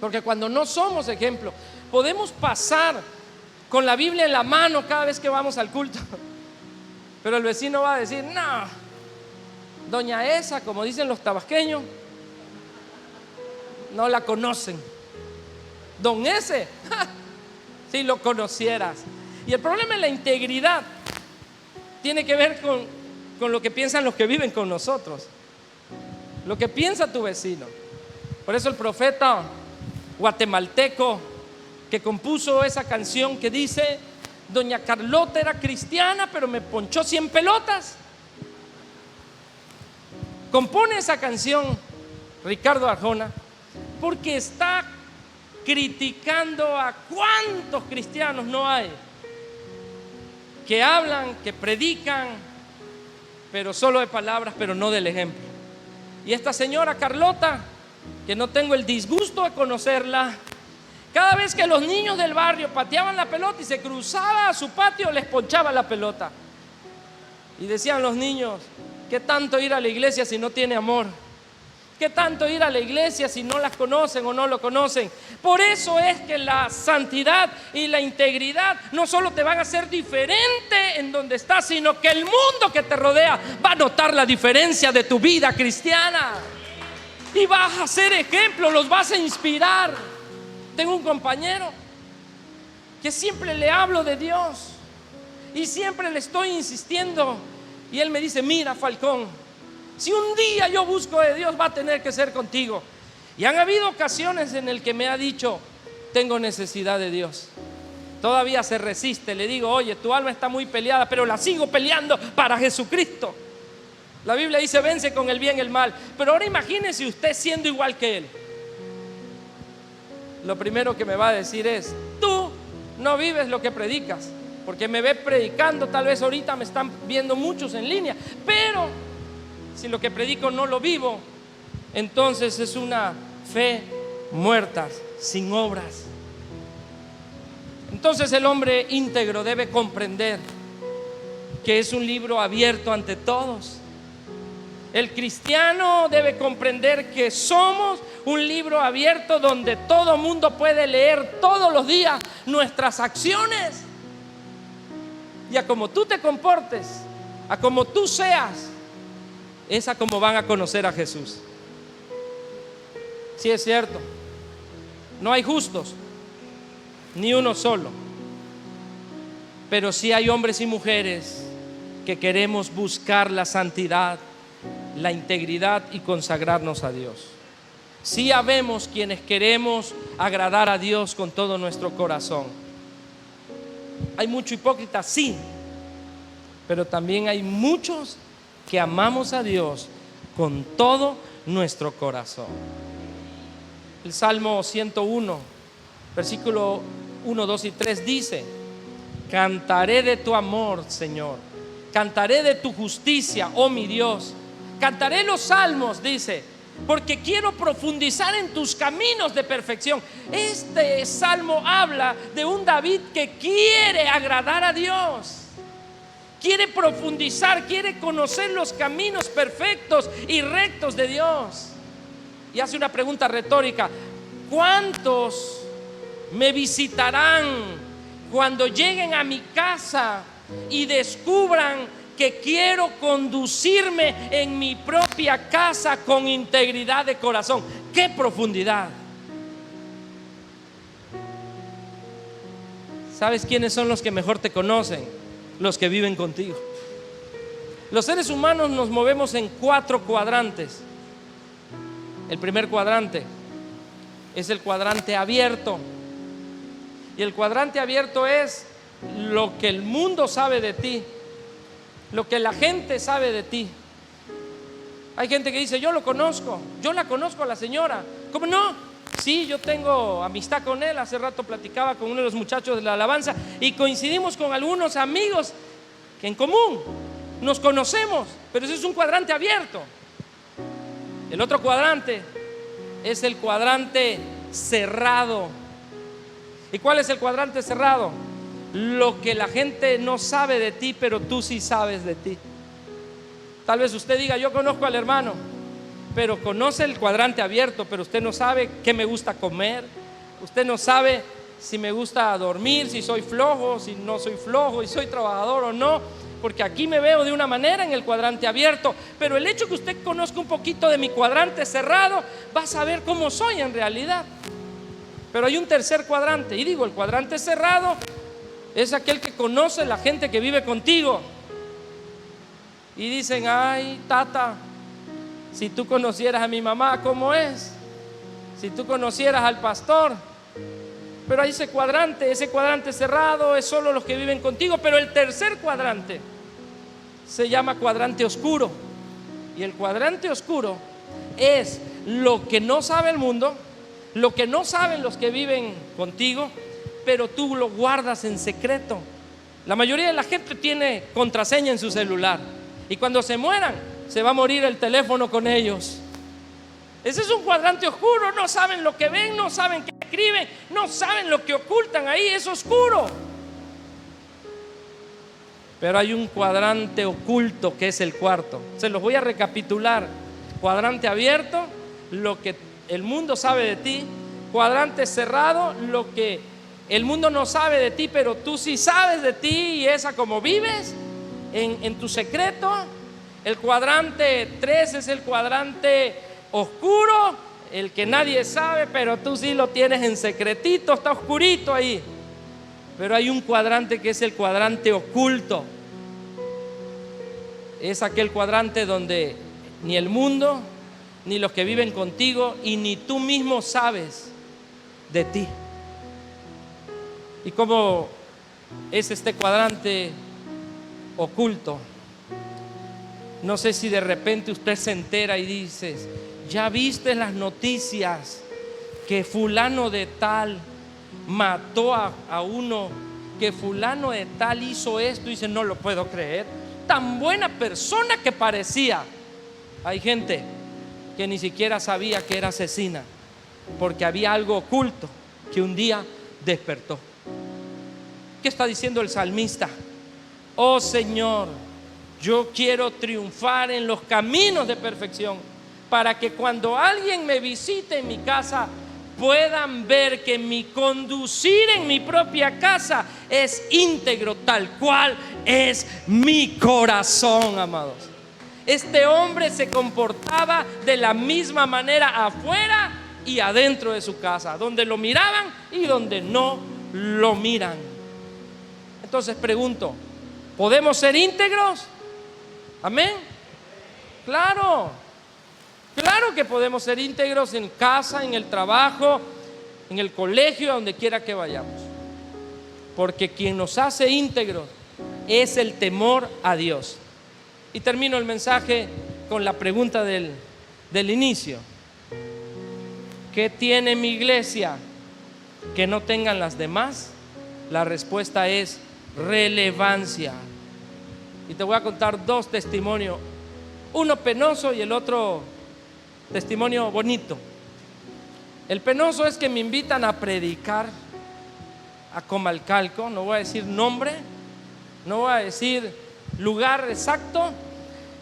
Porque cuando no somos ejemplo, podemos pasar con la Biblia en la mano cada vez que vamos al culto. Pero el vecino va a decir: no, doña esa, como dicen los tabasqueños, no la conocen. Don ese, si lo conocieras. Y el problema es la integridad. Tiene que ver con lo que piensan los que viven con nosotros, lo que piensa tu vecino. Por eso el profeta guatemalteco que compuso esa canción que dice: doña Carlota era cristiana, pero me ponchó 100 pelotas. Compone esa canción Ricardo Arjona porque está criticando a cuántos cristianos no hay que hablan, que predican, pero solo de palabras, pero no del ejemplo. Y esta señora Carlota, que no tengo el disgusto de conocerla, cada vez que los niños del barrio pateaban la pelota y se cruzaba a su patio, les ponchaba la pelota. Y decían los niños: ¿qué tanto ir a la iglesia si no tiene amor? ¿Qué tanto ir a la iglesia si no las conocen o no lo conocen? Por eso es que la santidad y la integridad no solo te van a hacer diferente en donde estás, sino que el mundo que te rodea va a notar la diferencia de tu vida cristiana. Y vas a ser ejemplo, los vas a inspirar. Tengo un compañero que siempre le hablo de Dios y siempre le estoy insistiendo, y él me dice: mira, Falcón, si un día yo busco de Dios, va a tener que ser contigo. Y han habido ocasiones en el que me ha dicho: tengo necesidad de Dios. Todavía se resiste. Le digo: oye, tu alma está muy peleada, pero la sigo peleando para Jesucristo. La Biblia dice: vence con el bien el mal. Pero ahora imagínese usted siendo igual que él. Lo primero que me va a decir es: tú no vives lo que predicas, porque me ve predicando. Tal vez ahorita me están viendo muchos en línea, pero si lo que predico no lo vivo, entonces es una fe muerta, sin obras. Entonces el hombre íntegro debe comprender que es un libro abierto ante todos. El cristiano debe comprender que somos un libro abierto donde todo mundo puede leer todos los días nuestras acciones. Y a como tú te comportes, a como tú seas, es a como van a conocer a Jesús. Sí, es cierto, no hay justos, ni uno solo, pero sí hay hombres y mujeres que queremos buscar la santidad, la integridad y consagrarnos a Dios. Sí habemos quienes queremos agradar a Dios con todo nuestro corazón. Hay mucho hipócrita, sí, pero también hay muchos que amamos a Dios con todo nuestro corazón. El Salmo 101, versículo 1, 2 y 3 dice: cantaré de tu amor, Señor, cantaré de tu justicia, oh mi Dios. Cantaré los salmos, dice, porque quiero profundizar en tus caminos de perfección. Este salmo habla de un David que quiere agradar a Dios, quiere profundizar, quiere conocer los caminos perfectos y rectos de Dios. Y hace una pregunta retórica: ¿cuántos me visitarán cuando lleguen a mi casa y descubran que quiero conducirme en mi propia casa con integridad de corazón? ¡Qué profundidad! ¿Sabes quiénes son los que mejor te conocen? Los que viven contigo. Los seres humanos nos movemos en 4 cuadrantes. El primer cuadrante es el cuadrante abierto. Y el cuadrante abierto es lo que el mundo sabe de ti, lo que la gente sabe de ti. Hay gente que dice: yo lo conozco, yo la conozco a la señora. ¿Cómo no? Sí, yo tengo amistad con él. Hace rato platicaba con uno de los muchachos de la alabanza y coincidimos con algunos amigos que en común nos conocemos, pero ese es un cuadrante abierto. El otro cuadrante es el cuadrante cerrado. ¿Y cuál es el cuadrante cerrado? Lo que la gente no sabe de ti, pero tú sí sabes de ti. Tal vez usted diga: yo conozco al hermano, pero conoce el cuadrante abierto, pero usted no sabe qué me gusta comer, usted no sabe si me gusta dormir, si soy flojo, si no soy flojo, si soy trabajador o no. porque aquí me veo de una manera en el cuadrante abierto, pero el hecho que usted conozca un poquito de mi cuadrante cerrado, va a saber cómo soy en realidad. Pero hay un tercer cuadrante, y digo, el cuadrante cerrado es aquel que conoce la gente que vive contigo. Y dicen: ay, tata, si tú conocieras a mi mamá, ¿cómo es? Si tú conocieras al pastor. Pero hay ese cuadrante cerrado es solo los que viven contigo. Pero el tercer cuadrante se llama cuadrante oscuro. Y el cuadrante oscuro es lo que no sabe el mundo, lo que no saben los que viven contigo, pero tú lo guardas en secreto. La mayoría de la gente tiene contraseña en su celular, y cuando se mueran, se va a morir el teléfono con ellos. Ese es un cuadrante oscuro. No saben lo que ven, no saben qué escriben, no saben lo que ocultan ahí. Es oscuro. Pero hay un cuadrante oculto que es el cuarto. Se los voy a recapitular. Cuadrante abierto, lo que el mundo sabe de ti. Cuadrante cerrado, lo que el mundo no sabe de ti, pero tú sí sabes de ti, y es a cómo vives en tu secreto. El cuadrante 3 es el cuadrante oscuro, el que nadie sabe, pero tú sí lo tienes en secretito, está oscurito ahí. Pero hay un cuadrante que es el cuadrante oculto. Es aquel cuadrante donde ni el mundo, ni los que viven contigo, y ni tú mismo sabes de ti. ¿Y cómo es este cuadrante oculto? No sé si de repente usted se entera y dices: ya viste en las noticias que fulano de tal mató a uno, que fulano de tal hizo esto. Y dice: no lo puedo creer, tan buena persona que parecía. Hay gente que ni siquiera sabía que era asesina, porque había algo oculto que un día despertó. ¿Qué está diciendo el salmista? Oh Señor, yo quiero triunfar en los caminos de perfección, para que cuando alguien me visite en mi casa, puedan ver que mi conducir en mi propia casa es íntegro, tal cual es mi corazón, amados. Este hombre se comportaba de la misma manera afuera y adentro de su casa, donde lo miraban y donde no lo miran. Entonces pregunto: ¿podemos ser íntegros? Amén. Claro que podemos ser íntegros en casa, en el trabajo, en el colegio, donde quiera que vayamos. Porque quien nos hace íntegros es el temor a Dios. Y termino el mensaje con la pregunta del inicio: ¿qué tiene mi iglesia que no tengan las demás? La respuesta es relevancia. Y te voy a contar dos testimonios, uno penoso y el otro testimonio bonito. El penoso es que me invitan a predicar a Comalcalco. No voy a decir nombre, no voy a decir lugar exacto,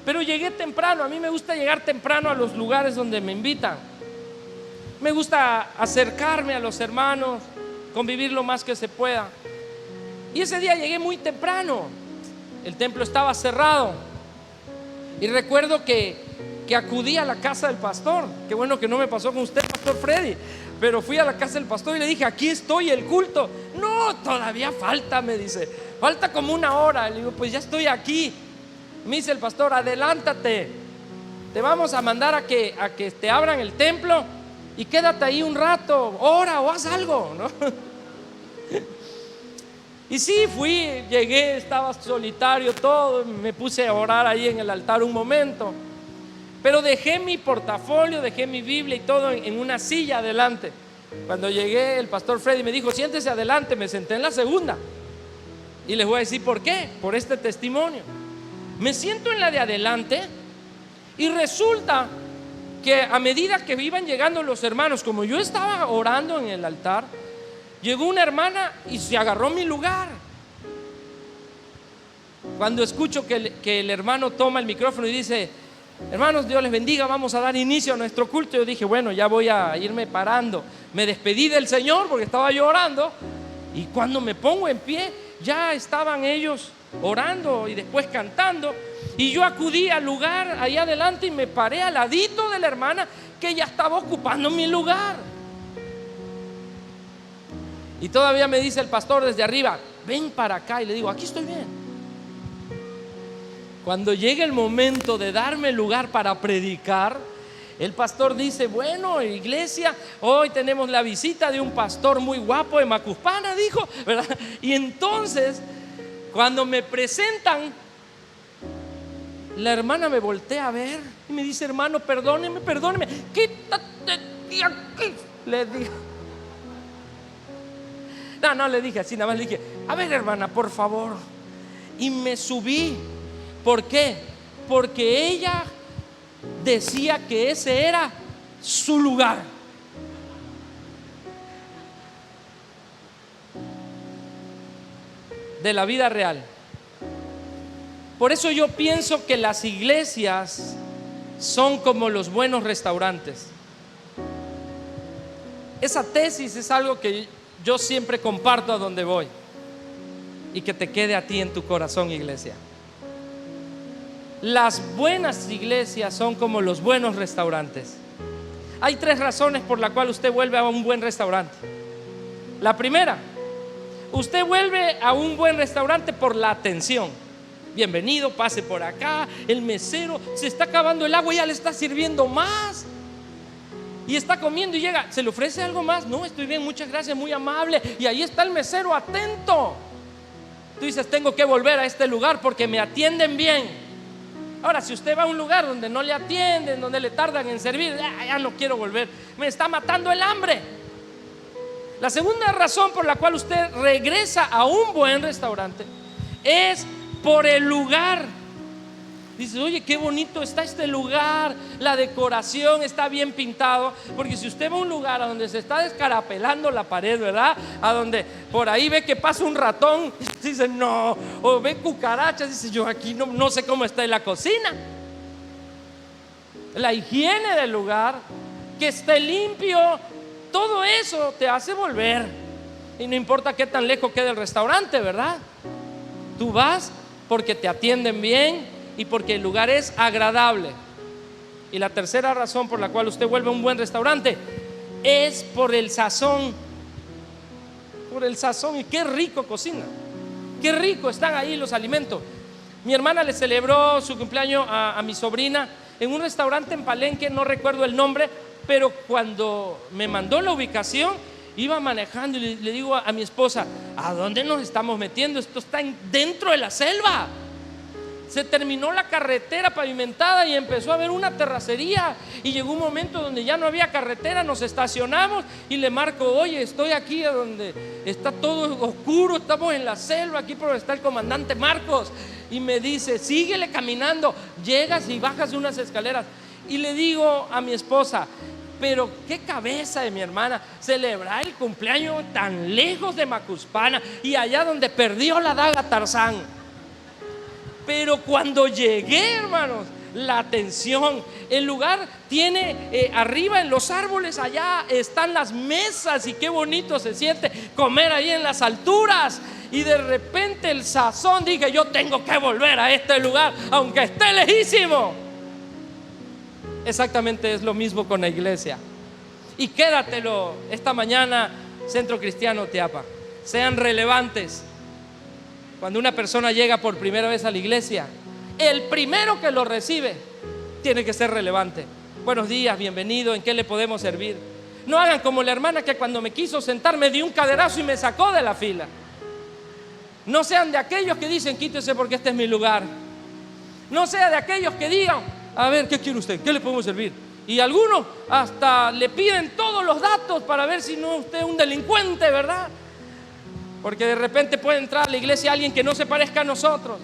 pero llegué temprano. A mí me gusta llegar temprano a los lugares donde me invitan. Me gusta acercarme a los hermanos, convivir lo más que se pueda. Y ese día llegué muy temprano. El templo estaba cerrado. Y recuerdo que acudí a la casa del pastor. Qué bueno que no me pasó con usted, pastor Freddy. Pero fui a la casa del pastor y le dije: aquí estoy, el culto. No, todavía falta, me dice. Falta como una hora. Le digo: pues ya estoy aquí. Me dice el pastor: adelántate. Te vamos a mandar a que te abran el templo y quédate ahí un rato, ora o haz algo, ¿no? Y sí, fui, llegué, estaba solitario todo, me puse a orar ahí en el altar un momento, pero dejé mi portafolio, dejé mi Biblia y todo en una silla adelante. Cuando llegué, el pastor Freddy me dijo: siéntese adelante. Me senté en la segunda. Y les voy a decir por qué, por este testimonio. Me siento en la de adelante y resulta que a medida que iban llegando los hermanos, como yo estaba orando en el altar, llegó una hermana y se agarró mi lugar. Cuando escucho que el hermano toma el micrófono y dice: hermanos, Dios les bendiga, vamos a dar inicio a nuestro culto, yo dije: bueno, ya voy a irme parando. Me despedí del Señor porque estaba yo orando, y cuando me pongo en pie, ya estaban ellos orando y después cantando, y yo acudí al lugar ahí adelante y me paré al ladito de la hermana que ya estaba ocupando mi lugar. Y todavía me dice el pastor desde arriba: ven para acá. Y le digo: aquí estoy bien. Cuando llega el momento de darme lugar para predicar, el pastor dice: bueno, iglesia, hoy tenemos la visita de un pastor muy guapo de Macuspana, dijo, ¿verdad? Y entonces, cuando me presentan, la hermana me voltea a ver y me dice: hermano, perdóneme, quítate de aquí, le digo. No le dije así, nada más le dije: a ver, hermana, por favor. Y me subí. ¿Por qué? Porque ella decía que ese era su lugar. De la vida real. Por eso yo pienso que las iglesias son como los buenos restaurantes. Esa tesis es algo que yo siempre comparto a donde voy, y que te quede a ti en tu corazón, iglesia. Las buenas iglesias son como los buenos restaurantes. Hay 3 razones por las cuales usted vuelve a un buen restaurante. La primera, usted vuelve a un buen restaurante por la atención. Bienvenido, pase por acá. El mesero se está acabando el agua y ya le está sirviendo más. Y está comiendo y llega: ¿se le ofrece algo más? No, estoy bien, muchas gracias, muy amable. Y ahí está el mesero atento. Tú dices: tengo que volver a este lugar porque me atienden bien. Ahora, si usted va a un lugar donde no le atienden, donde le tardan en servir, ya no quiero volver, me está matando el hambre. La segunda razón por la cual usted regresa a un buen restaurante es por el lugar. Dice: oye, qué bonito está este lugar, la decoración está bien pintado. Porque si usted va a un lugar a donde se está descarapelando la pared, ¿verdad? A donde por ahí ve que pasa un ratón, dice: no. O ve cucarachas, dice: yo aquí no sé cómo está en la cocina. La higiene del lugar, que esté limpio, todo eso te hace volver. Y no importa qué tan lejos quede el restaurante, ¿verdad? Tú vas porque te atienden bien y porque el lugar es agradable. Y la tercera razón por la cual usted vuelve a un buen restaurante es por el sazón. Por el sazón. Y qué rico cocina, qué rico están ahí los alimentos. Mi hermana le celebró su cumpleaños a mi sobrina en un restaurante en Palenque, no recuerdo el nombre, pero cuando me mandó la ubicación, iba manejando y le digo a mi esposa: ¿a dónde nos estamos metiendo? Esto está dentro de la selva. Se terminó la carretera pavimentada y empezó a haber una terracería. Y llegó un momento donde ya no había carretera, nos estacionamos y le marco: oye, estoy aquí donde está todo oscuro, estamos en la selva, aquí por donde está el comandante Marcos. Y me dice: síguele caminando. Llegas y bajas unas escaleras. Y le digo a mi esposa: pero qué cabeza de mi hermana, celebrar el cumpleaños tan lejos de Macuspana y allá donde perdió la daga Tarzán. Pero cuando llegué, hermanos, la atención, el lugar tiene arriba en los árboles, allá están las mesas, y qué bonito se siente comer ahí en las alturas. Y de repente el sazón, dije: yo tengo que volver a este lugar aunque esté lejísimo. Exactamente es lo mismo con la iglesia. Y quédatelo esta mañana, Centro Cristiano Teapa. Sean relevantes. Cuando una persona llega por primera vez a la iglesia, el primero que lo recibe tiene que ser relevante. Buenos días, bienvenido, ¿en qué le podemos servir? No hagan como la hermana que cuando me quiso sentar me dio un caderazo y me sacó de la fila. No sean de aquellos que dicen: quítese porque este es mi lugar. No sea de aquellos que digan: a ver, ¿qué quiere usted? ¿Qué le podemos servir? Y algunos hasta le piden todos los datos para ver si no usted es un delincuente, ¿verdad? Porque de repente puede entrar a la iglesia alguien que no se parezca a nosotros.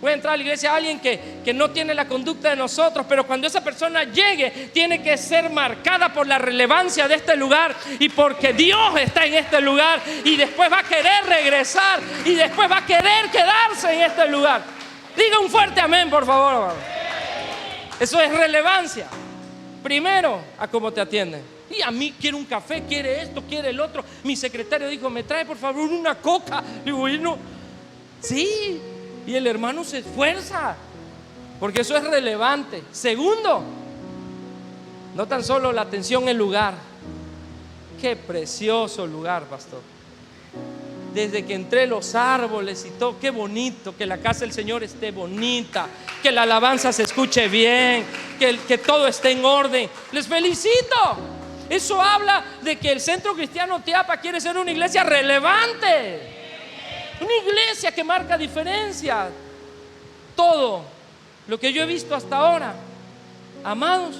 Puede entrar a la iglesia alguien que no tiene la conducta de nosotros. Pero cuando esa persona llegue, tiene que ser marcada por la relevancia de este lugar y porque Dios está en este lugar. Y después va a querer regresar y después va a querer quedarse en este lugar. Diga un fuerte amén, por favor, hermano. Eso es relevancia. Primero, a cómo te atienden. Y a mí quiere un café, quiere esto, quiere el otro. Mi secretario dijo: me trae por favor una coca. Digo: y no, Sí, y el hermano se esfuerza, porque eso es relevante. Segundo, no tan solo la atención el lugar. Qué precioso lugar, pastor. Desde que entré, los árboles y todo, qué bonito, que la casa del Señor esté bonita, que la alabanza se escuche bien, que todo esté en orden. Les felicito. Eso habla de que el Centro Cristiano Teapa quiere ser una iglesia relevante, una iglesia que marca diferencia. Todo lo que yo he visto hasta ahora, amados,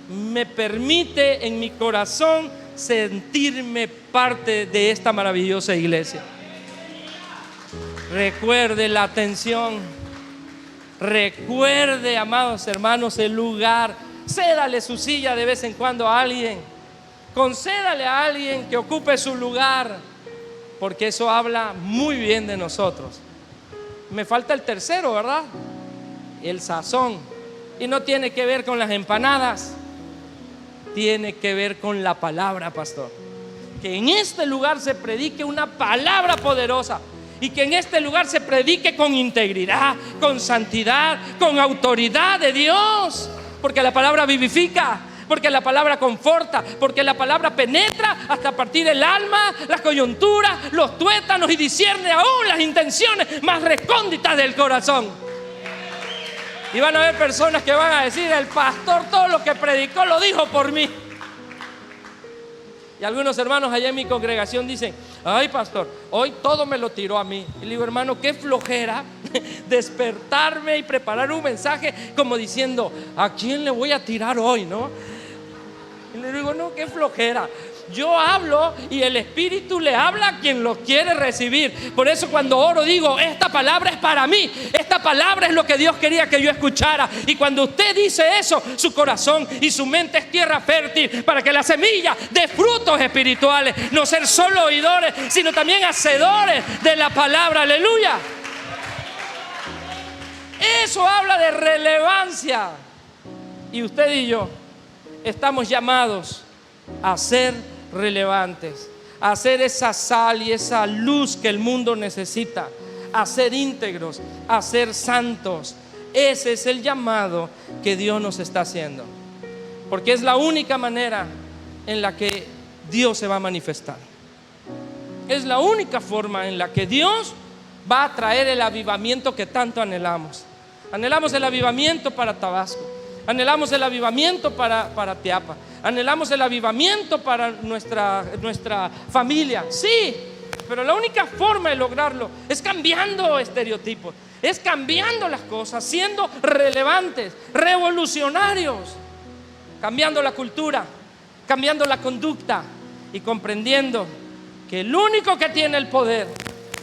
me permite en mi corazón sentirme parte de esta maravillosa iglesia. Recuerde la atención, recuerde, amados hermanos, el lugar. Cédale su silla de vez en cuando a alguien, concédale a alguien que ocupe su lugar, porque eso habla muy bien de nosotros. Me falta el tercero, ¿verdad? El sazón. Y no tiene que ver con las empanadas, tiene que ver con la palabra, pastor. Que en este lugar se predique una palabra poderosa, y que en este lugar se predique con integridad, con santidad, con autoridad de Dios, porque la palabra vivifica, porque la palabra conforta, porque la palabra penetra hasta partir el alma, las coyunturas, los tuétanos, y discierne aún las intenciones más recónditas del corazón. Y van a haber personas que van a decir: el pastor todo lo que predicó lo dijo por mí. Y algunos hermanos allá en mi congregación dicen: ay, pastor, hoy todo me lo tiró a mí. Y le digo: hermano, qué flojera despertarme y preparar un mensaje como diciendo: ¿a quién le voy a tirar hoy, no? Y le digo: no, qué flojera. Yo hablo y el Espíritu le habla a quien lo quiere recibir. Por eso cuando oro digo: esta palabra es para mí, esta palabra es lo que Dios quería que yo escuchara. Y cuando usted dice eso, su corazón y su mente es tierra fértil para que la semilla dé frutos espirituales. No ser solo oidores, sino también hacedores de la palabra. Aleluya. Eso habla de relevancia. Y usted y yo estamos llamados a ser relevantes, a ser esa sal y esa luz que el mundo necesita, a ser íntegros, a ser santos. Ese es el llamado que Dios nos está haciendo, porque es la única manera en la que Dios se va a manifestar. Es la única forma en la que Dios va a traer el avivamiento que tanto anhelamos. Anhelamos el avivamiento para Tabasco, anhelamos el avivamiento para Teapa, anhelamos el avivamiento para nuestra familia. Sí, pero la única forma de lograrlo es cambiando estereotipos, es cambiando las cosas, siendo relevantes, revolucionarios, cambiando la cultura, cambiando la conducta y comprendiendo que el único que tiene el poder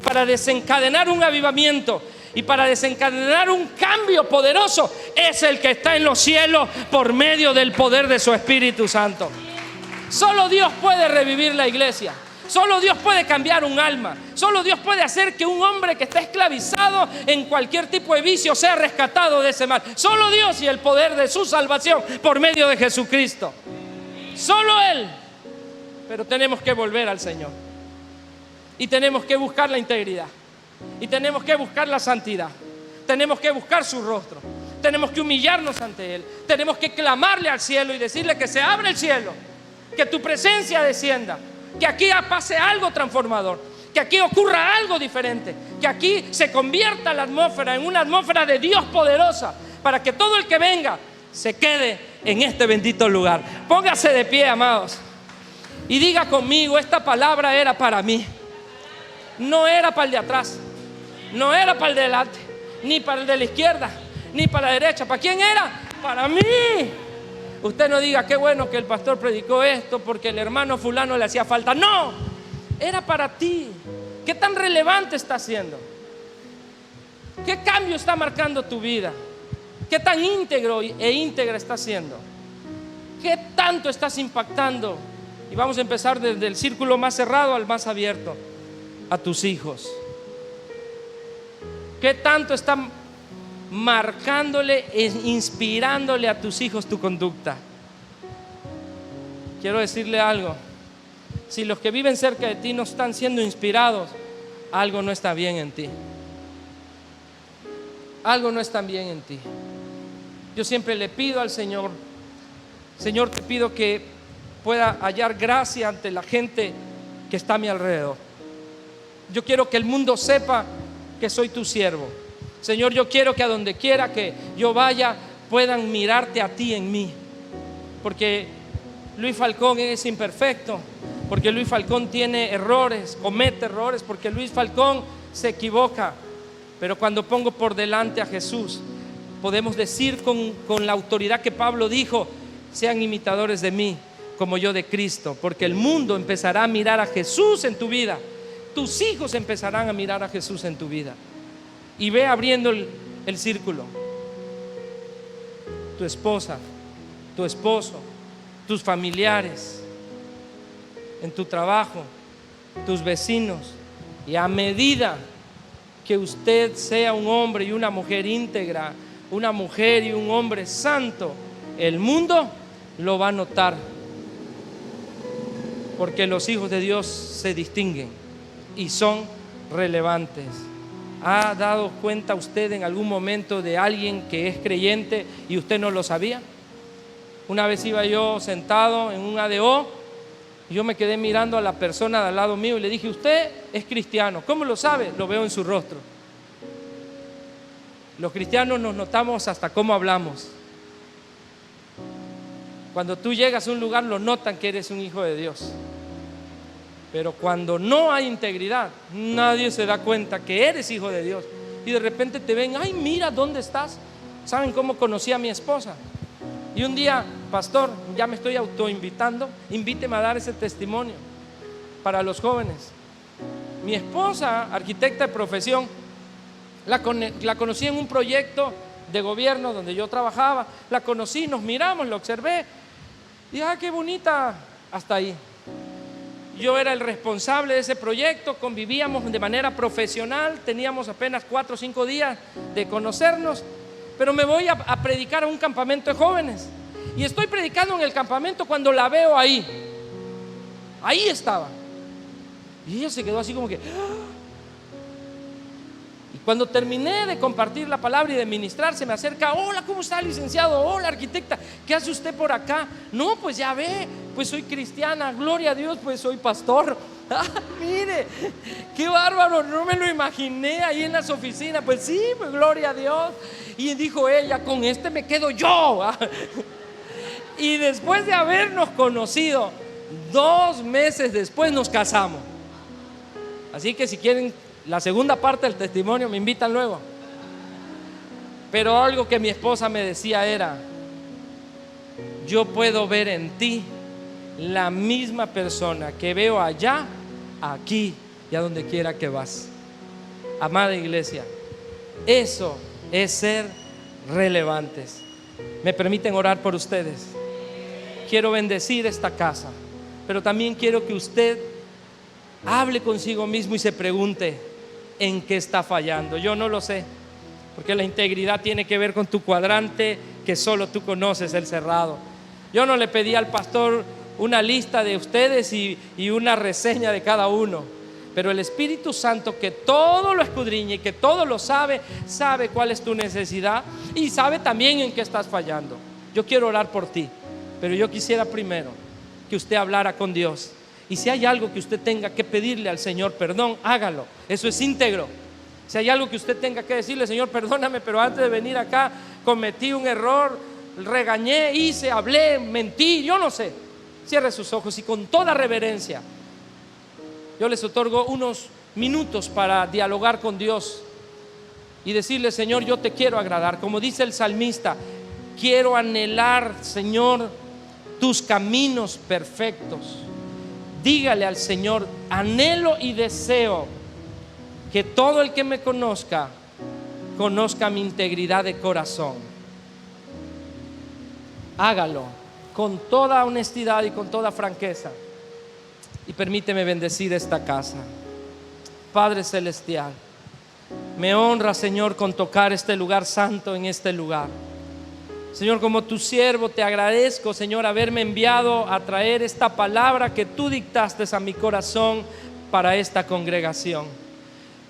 para desencadenar un avivamiento y para desencadenar un cambio poderoso es el que está en los cielos por medio del poder de su Espíritu Santo. Solo Dios puede revivir la iglesia. Solo Dios puede cambiar un alma. Solo Dios puede hacer que un hombre que está esclavizado en cualquier tipo de vicio sea rescatado de ese mal. Solo Dios y el poder de su salvación por medio de Jesucristo. Solo Él. Pero tenemos que volver al Señor. Y tenemos que buscar la integridad. Y tenemos que buscar la santidad. Tenemos que buscar su rostro. Tenemos que humillarnos ante Él. Tenemos que clamarle al cielo y decirle que se abra el cielo, que tu presencia descienda, que aquí pase algo transformador, que aquí ocurra algo diferente, que aquí se convierta la atmósfera en una atmósfera de Dios poderosa, para que todo el que venga se quede en este bendito lugar. Póngase de pie, amados, y diga conmigo: esta palabra era para mí. No era para el de atrás, no era para el de delante, ni para el de la izquierda, ni para la derecha. ¿Para quién era? Para mí. Usted no diga: qué bueno que el pastor predicó esto porque el hermano fulano le hacía falta. No, era para ti. ¿Qué tan relevante está siendo? ¿Qué cambio está marcando tu vida? ¿Qué tan íntegro e íntegra estás siendo? ¿Qué tanto estás impactando? Y vamos a empezar desde el círculo más cerrado al más abierto. A tus hijos. ¿Qué tanto están marcándole e inspirándole a tus hijos tu conducta? Quiero decirle algo: si los que viven cerca de ti no están siendo inspirados, algo no está bien en ti. algo no está bien en ti. Yo siempre le pido al Señor: Señor, te pido que pueda hallar gracia ante la gente que está a mi alrededor. Yo quiero que el mundo sepa que soy tu siervo. Señor, yo quiero que a donde quiera que yo vaya puedan mirarte a ti en mí. Porque Luis Falcón es imperfecto, porque Luis Falcón tiene errores, comete errores, porque Luis Falcón se equivoca. Pero cuando pongo por delante a Jesús, podemos decir con la autoridad que Pablo dijo: sean imitadores de mí como yo de Cristo, porque el mundo empezará a mirar a Jesús en tu vida. Tus hijos empezarán a mirar a Jesús en tu vida. Y ve abriendo el círculo. Tu esposa, tu esposo, tus familiares, en tu trabajo, tus vecinos. Y a medida que usted sea un hombre y una mujer íntegra, una mujer y un hombre santo, el mundo lo va a notar, porque los hijos de Dios se distinguen y son relevantes. ¿Ha dado cuenta usted en algún momento de alguien que es creyente y usted no lo sabía? Una vez iba yo sentado en un ADO y yo me quedé mirando a la persona de al lado mío y le dije: usted es cristiano. ¿Cómo lo sabe? Lo veo en su rostro. Los cristianos nos notamos hasta cómo hablamos. Cuando tú llegas a un lugar lo notan que eres un hijo de Dios. Pero cuando no hay integridad, nadie se da cuenta que eres hijo de Dios. Y de repente te ven: ay, mira dónde estás. ¿Saben cómo conocí a mi esposa? Y un día: pastor, ya me estoy autoinvitando, invíteme a dar ese testimonio para los jóvenes. Mi esposa, arquitecta de profesión, la conocí en un proyecto de gobierno donde yo trabajaba. La conocí, nos miramos, la observé y qué bonita. Hasta ahí. Yo era el responsable de ese proyecto, convivíamos de manera profesional, teníamos apenas 4 o 5 días de conocernos, pero me voy a predicar a un campamento de jóvenes y estoy predicando en el campamento cuando la veo ahí estaba, y ella se quedó así como que y cuando terminé de compartir la palabra y de ministrar, se me acerca: hola, ¿cómo está, licenciado? Hola, arquitecta, ¿qué hace usted por acá? No, pues ya ve, pues soy cristiana, gloria a Dios, pues soy pastor. Mire, qué bárbaro, no me lo imaginé ahí en las oficinas. Pues sí, pues gloria a Dios. Y dijo ella: con este me quedo yo. Y después de habernos conocido, 2 meses después nos casamos. Así que si quieren la segunda parte del testimonio, me invitan luego. Pero algo que mi esposa me decía era: yo puedo ver en ti la misma persona que veo allá, aquí y a donde quiera que vas. Amada iglesia, eso es ser relevantes. ¿Me permiten orar por ustedes? Quiero bendecir esta casa, pero también quiero que usted hable consigo mismo y se pregunte: ¿en qué está fallando? Yo no lo sé, porque la integridad tiene que ver con tu cuadrante que solo tú conoces, el cerrado. Yo no le pedí al pastor una lista de ustedes y una reseña de cada uno, pero el Espíritu Santo, que todo lo escudriña y que todo lo sabe, sabe cuál es tu necesidad y sabe también en qué estás fallando. Yo quiero orar por ti, pero yo quisiera primero que usted hablara con Dios. Y si hay algo que usted tenga que pedirle al Señor perdón, hágalo. Eso es íntegro. Si hay algo que usted tenga que decirle: Señor, perdóname, pero antes de venir acá cometí un error, regañé, hice, hablé, mentí, yo no sé. Cierre sus ojos y con toda reverencia yo les otorgo unos minutos para dialogar con Dios y decirle: Señor, yo te quiero agradar. Como dice el salmista: quiero anhelar, Señor, tus caminos perfectos. Dígale al Señor: anhelo y deseo que todo el que me conozca mi integridad de corazón. Hágalo con toda honestidad y con toda franqueza. Y permíteme bendecir esta casa. Padre celestial, me honra, Señor, con tocar este lugar santo en este lugar. Señor, como tu siervo te agradezco, Señor, haberme enviado a traer esta palabra que tú dictaste a mi corazón para esta congregación.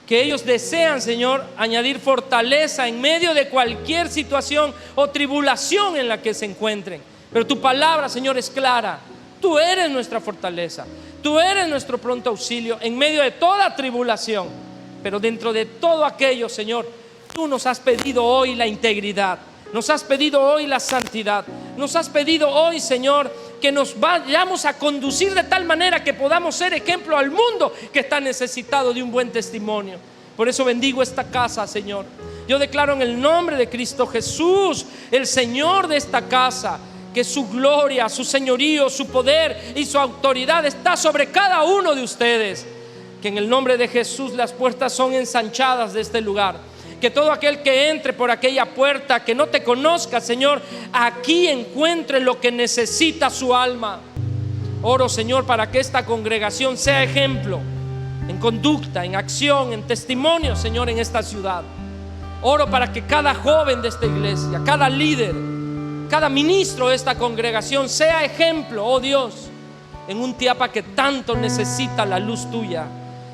que ellos desean, Señor, añadir fortaleza en medio de cualquier situación o tribulación en la que se encuentren. Pero tu palabra, Señor, es clara. Tú eres nuestra fortaleza, tú eres nuestro pronto auxilio en medio de toda tribulación. Pero dentro de todo aquello, Señor, tú nos has pedido hoy la integridad, nos has pedido hoy la santidad, nos has pedido hoy, Señor, que nos vayamos a conducir de tal manera que podamos ser ejemplo al mundo que está necesitado de un buen testimonio. Por eso bendigo esta casa, Señor. Yo declaro en el nombre de Cristo Jesús, el Señor de esta casa, que su gloria, su señorío, su poder y su autoridad está sobre cada uno de ustedes. Que en el nombre de Jesús las puertas son ensanchadas de este lugar. Que todo aquel que entre por aquella puerta, que no te conozca, Señor, aquí encuentre lo que necesita su alma. Oro, Señor, para que esta congregación sea ejemplo en conducta, en acción, en testimonio, Señor, en esta ciudad. Oro para que cada joven de esta iglesia, cada líder, cada ministro de esta congregación sea ejemplo, oh Dios, en un Tiapa que tanto necesita la luz tuya.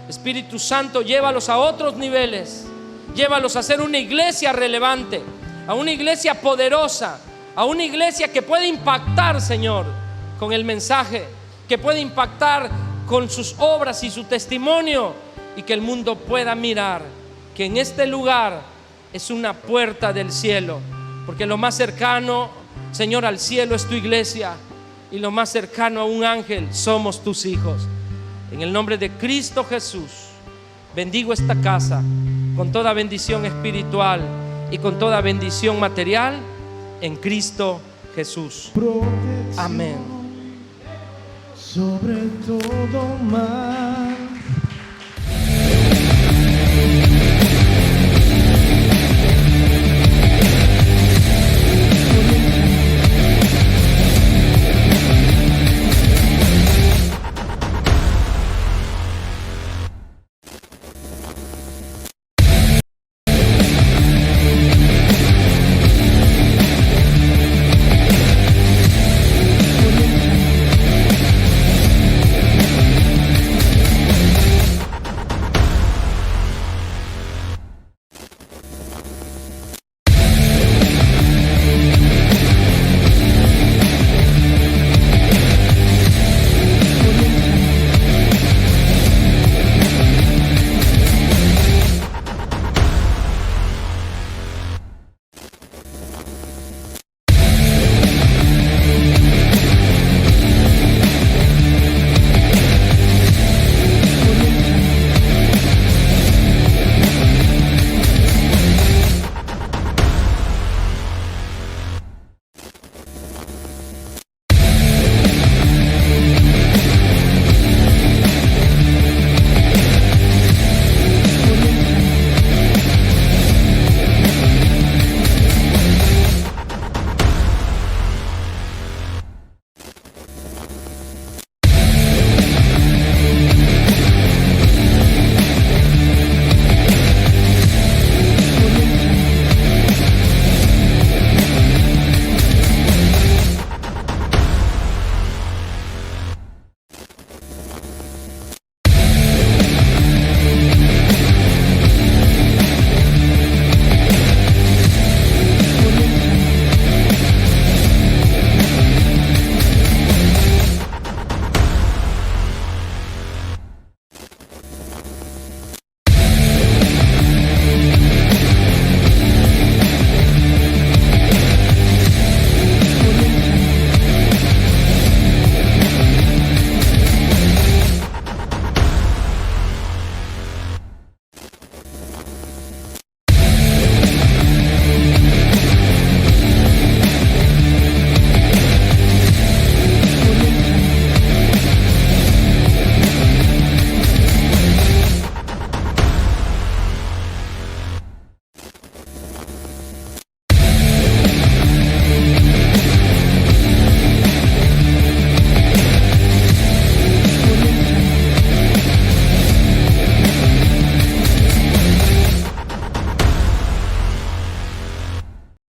Espíritu Santo, llévalos a otros niveles. Llévalos a ser una iglesia relevante, a una iglesia poderosa, a una iglesia que puede impactar, Señor, con el mensaje, que puede impactar con sus obras y su testimonio, y que el mundo pueda mirar que en este lugar es una puerta del cielo, porque lo más cercano, Señor, al cielo es tu iglesia, y lo más cercano a un ángel somos tus hijos. En el nombre de Cristo Jesús, bendigo esta casa con toda bendición espiritual y con toda bendición material en Cristo Jesús. Amén. Sobre todo mal.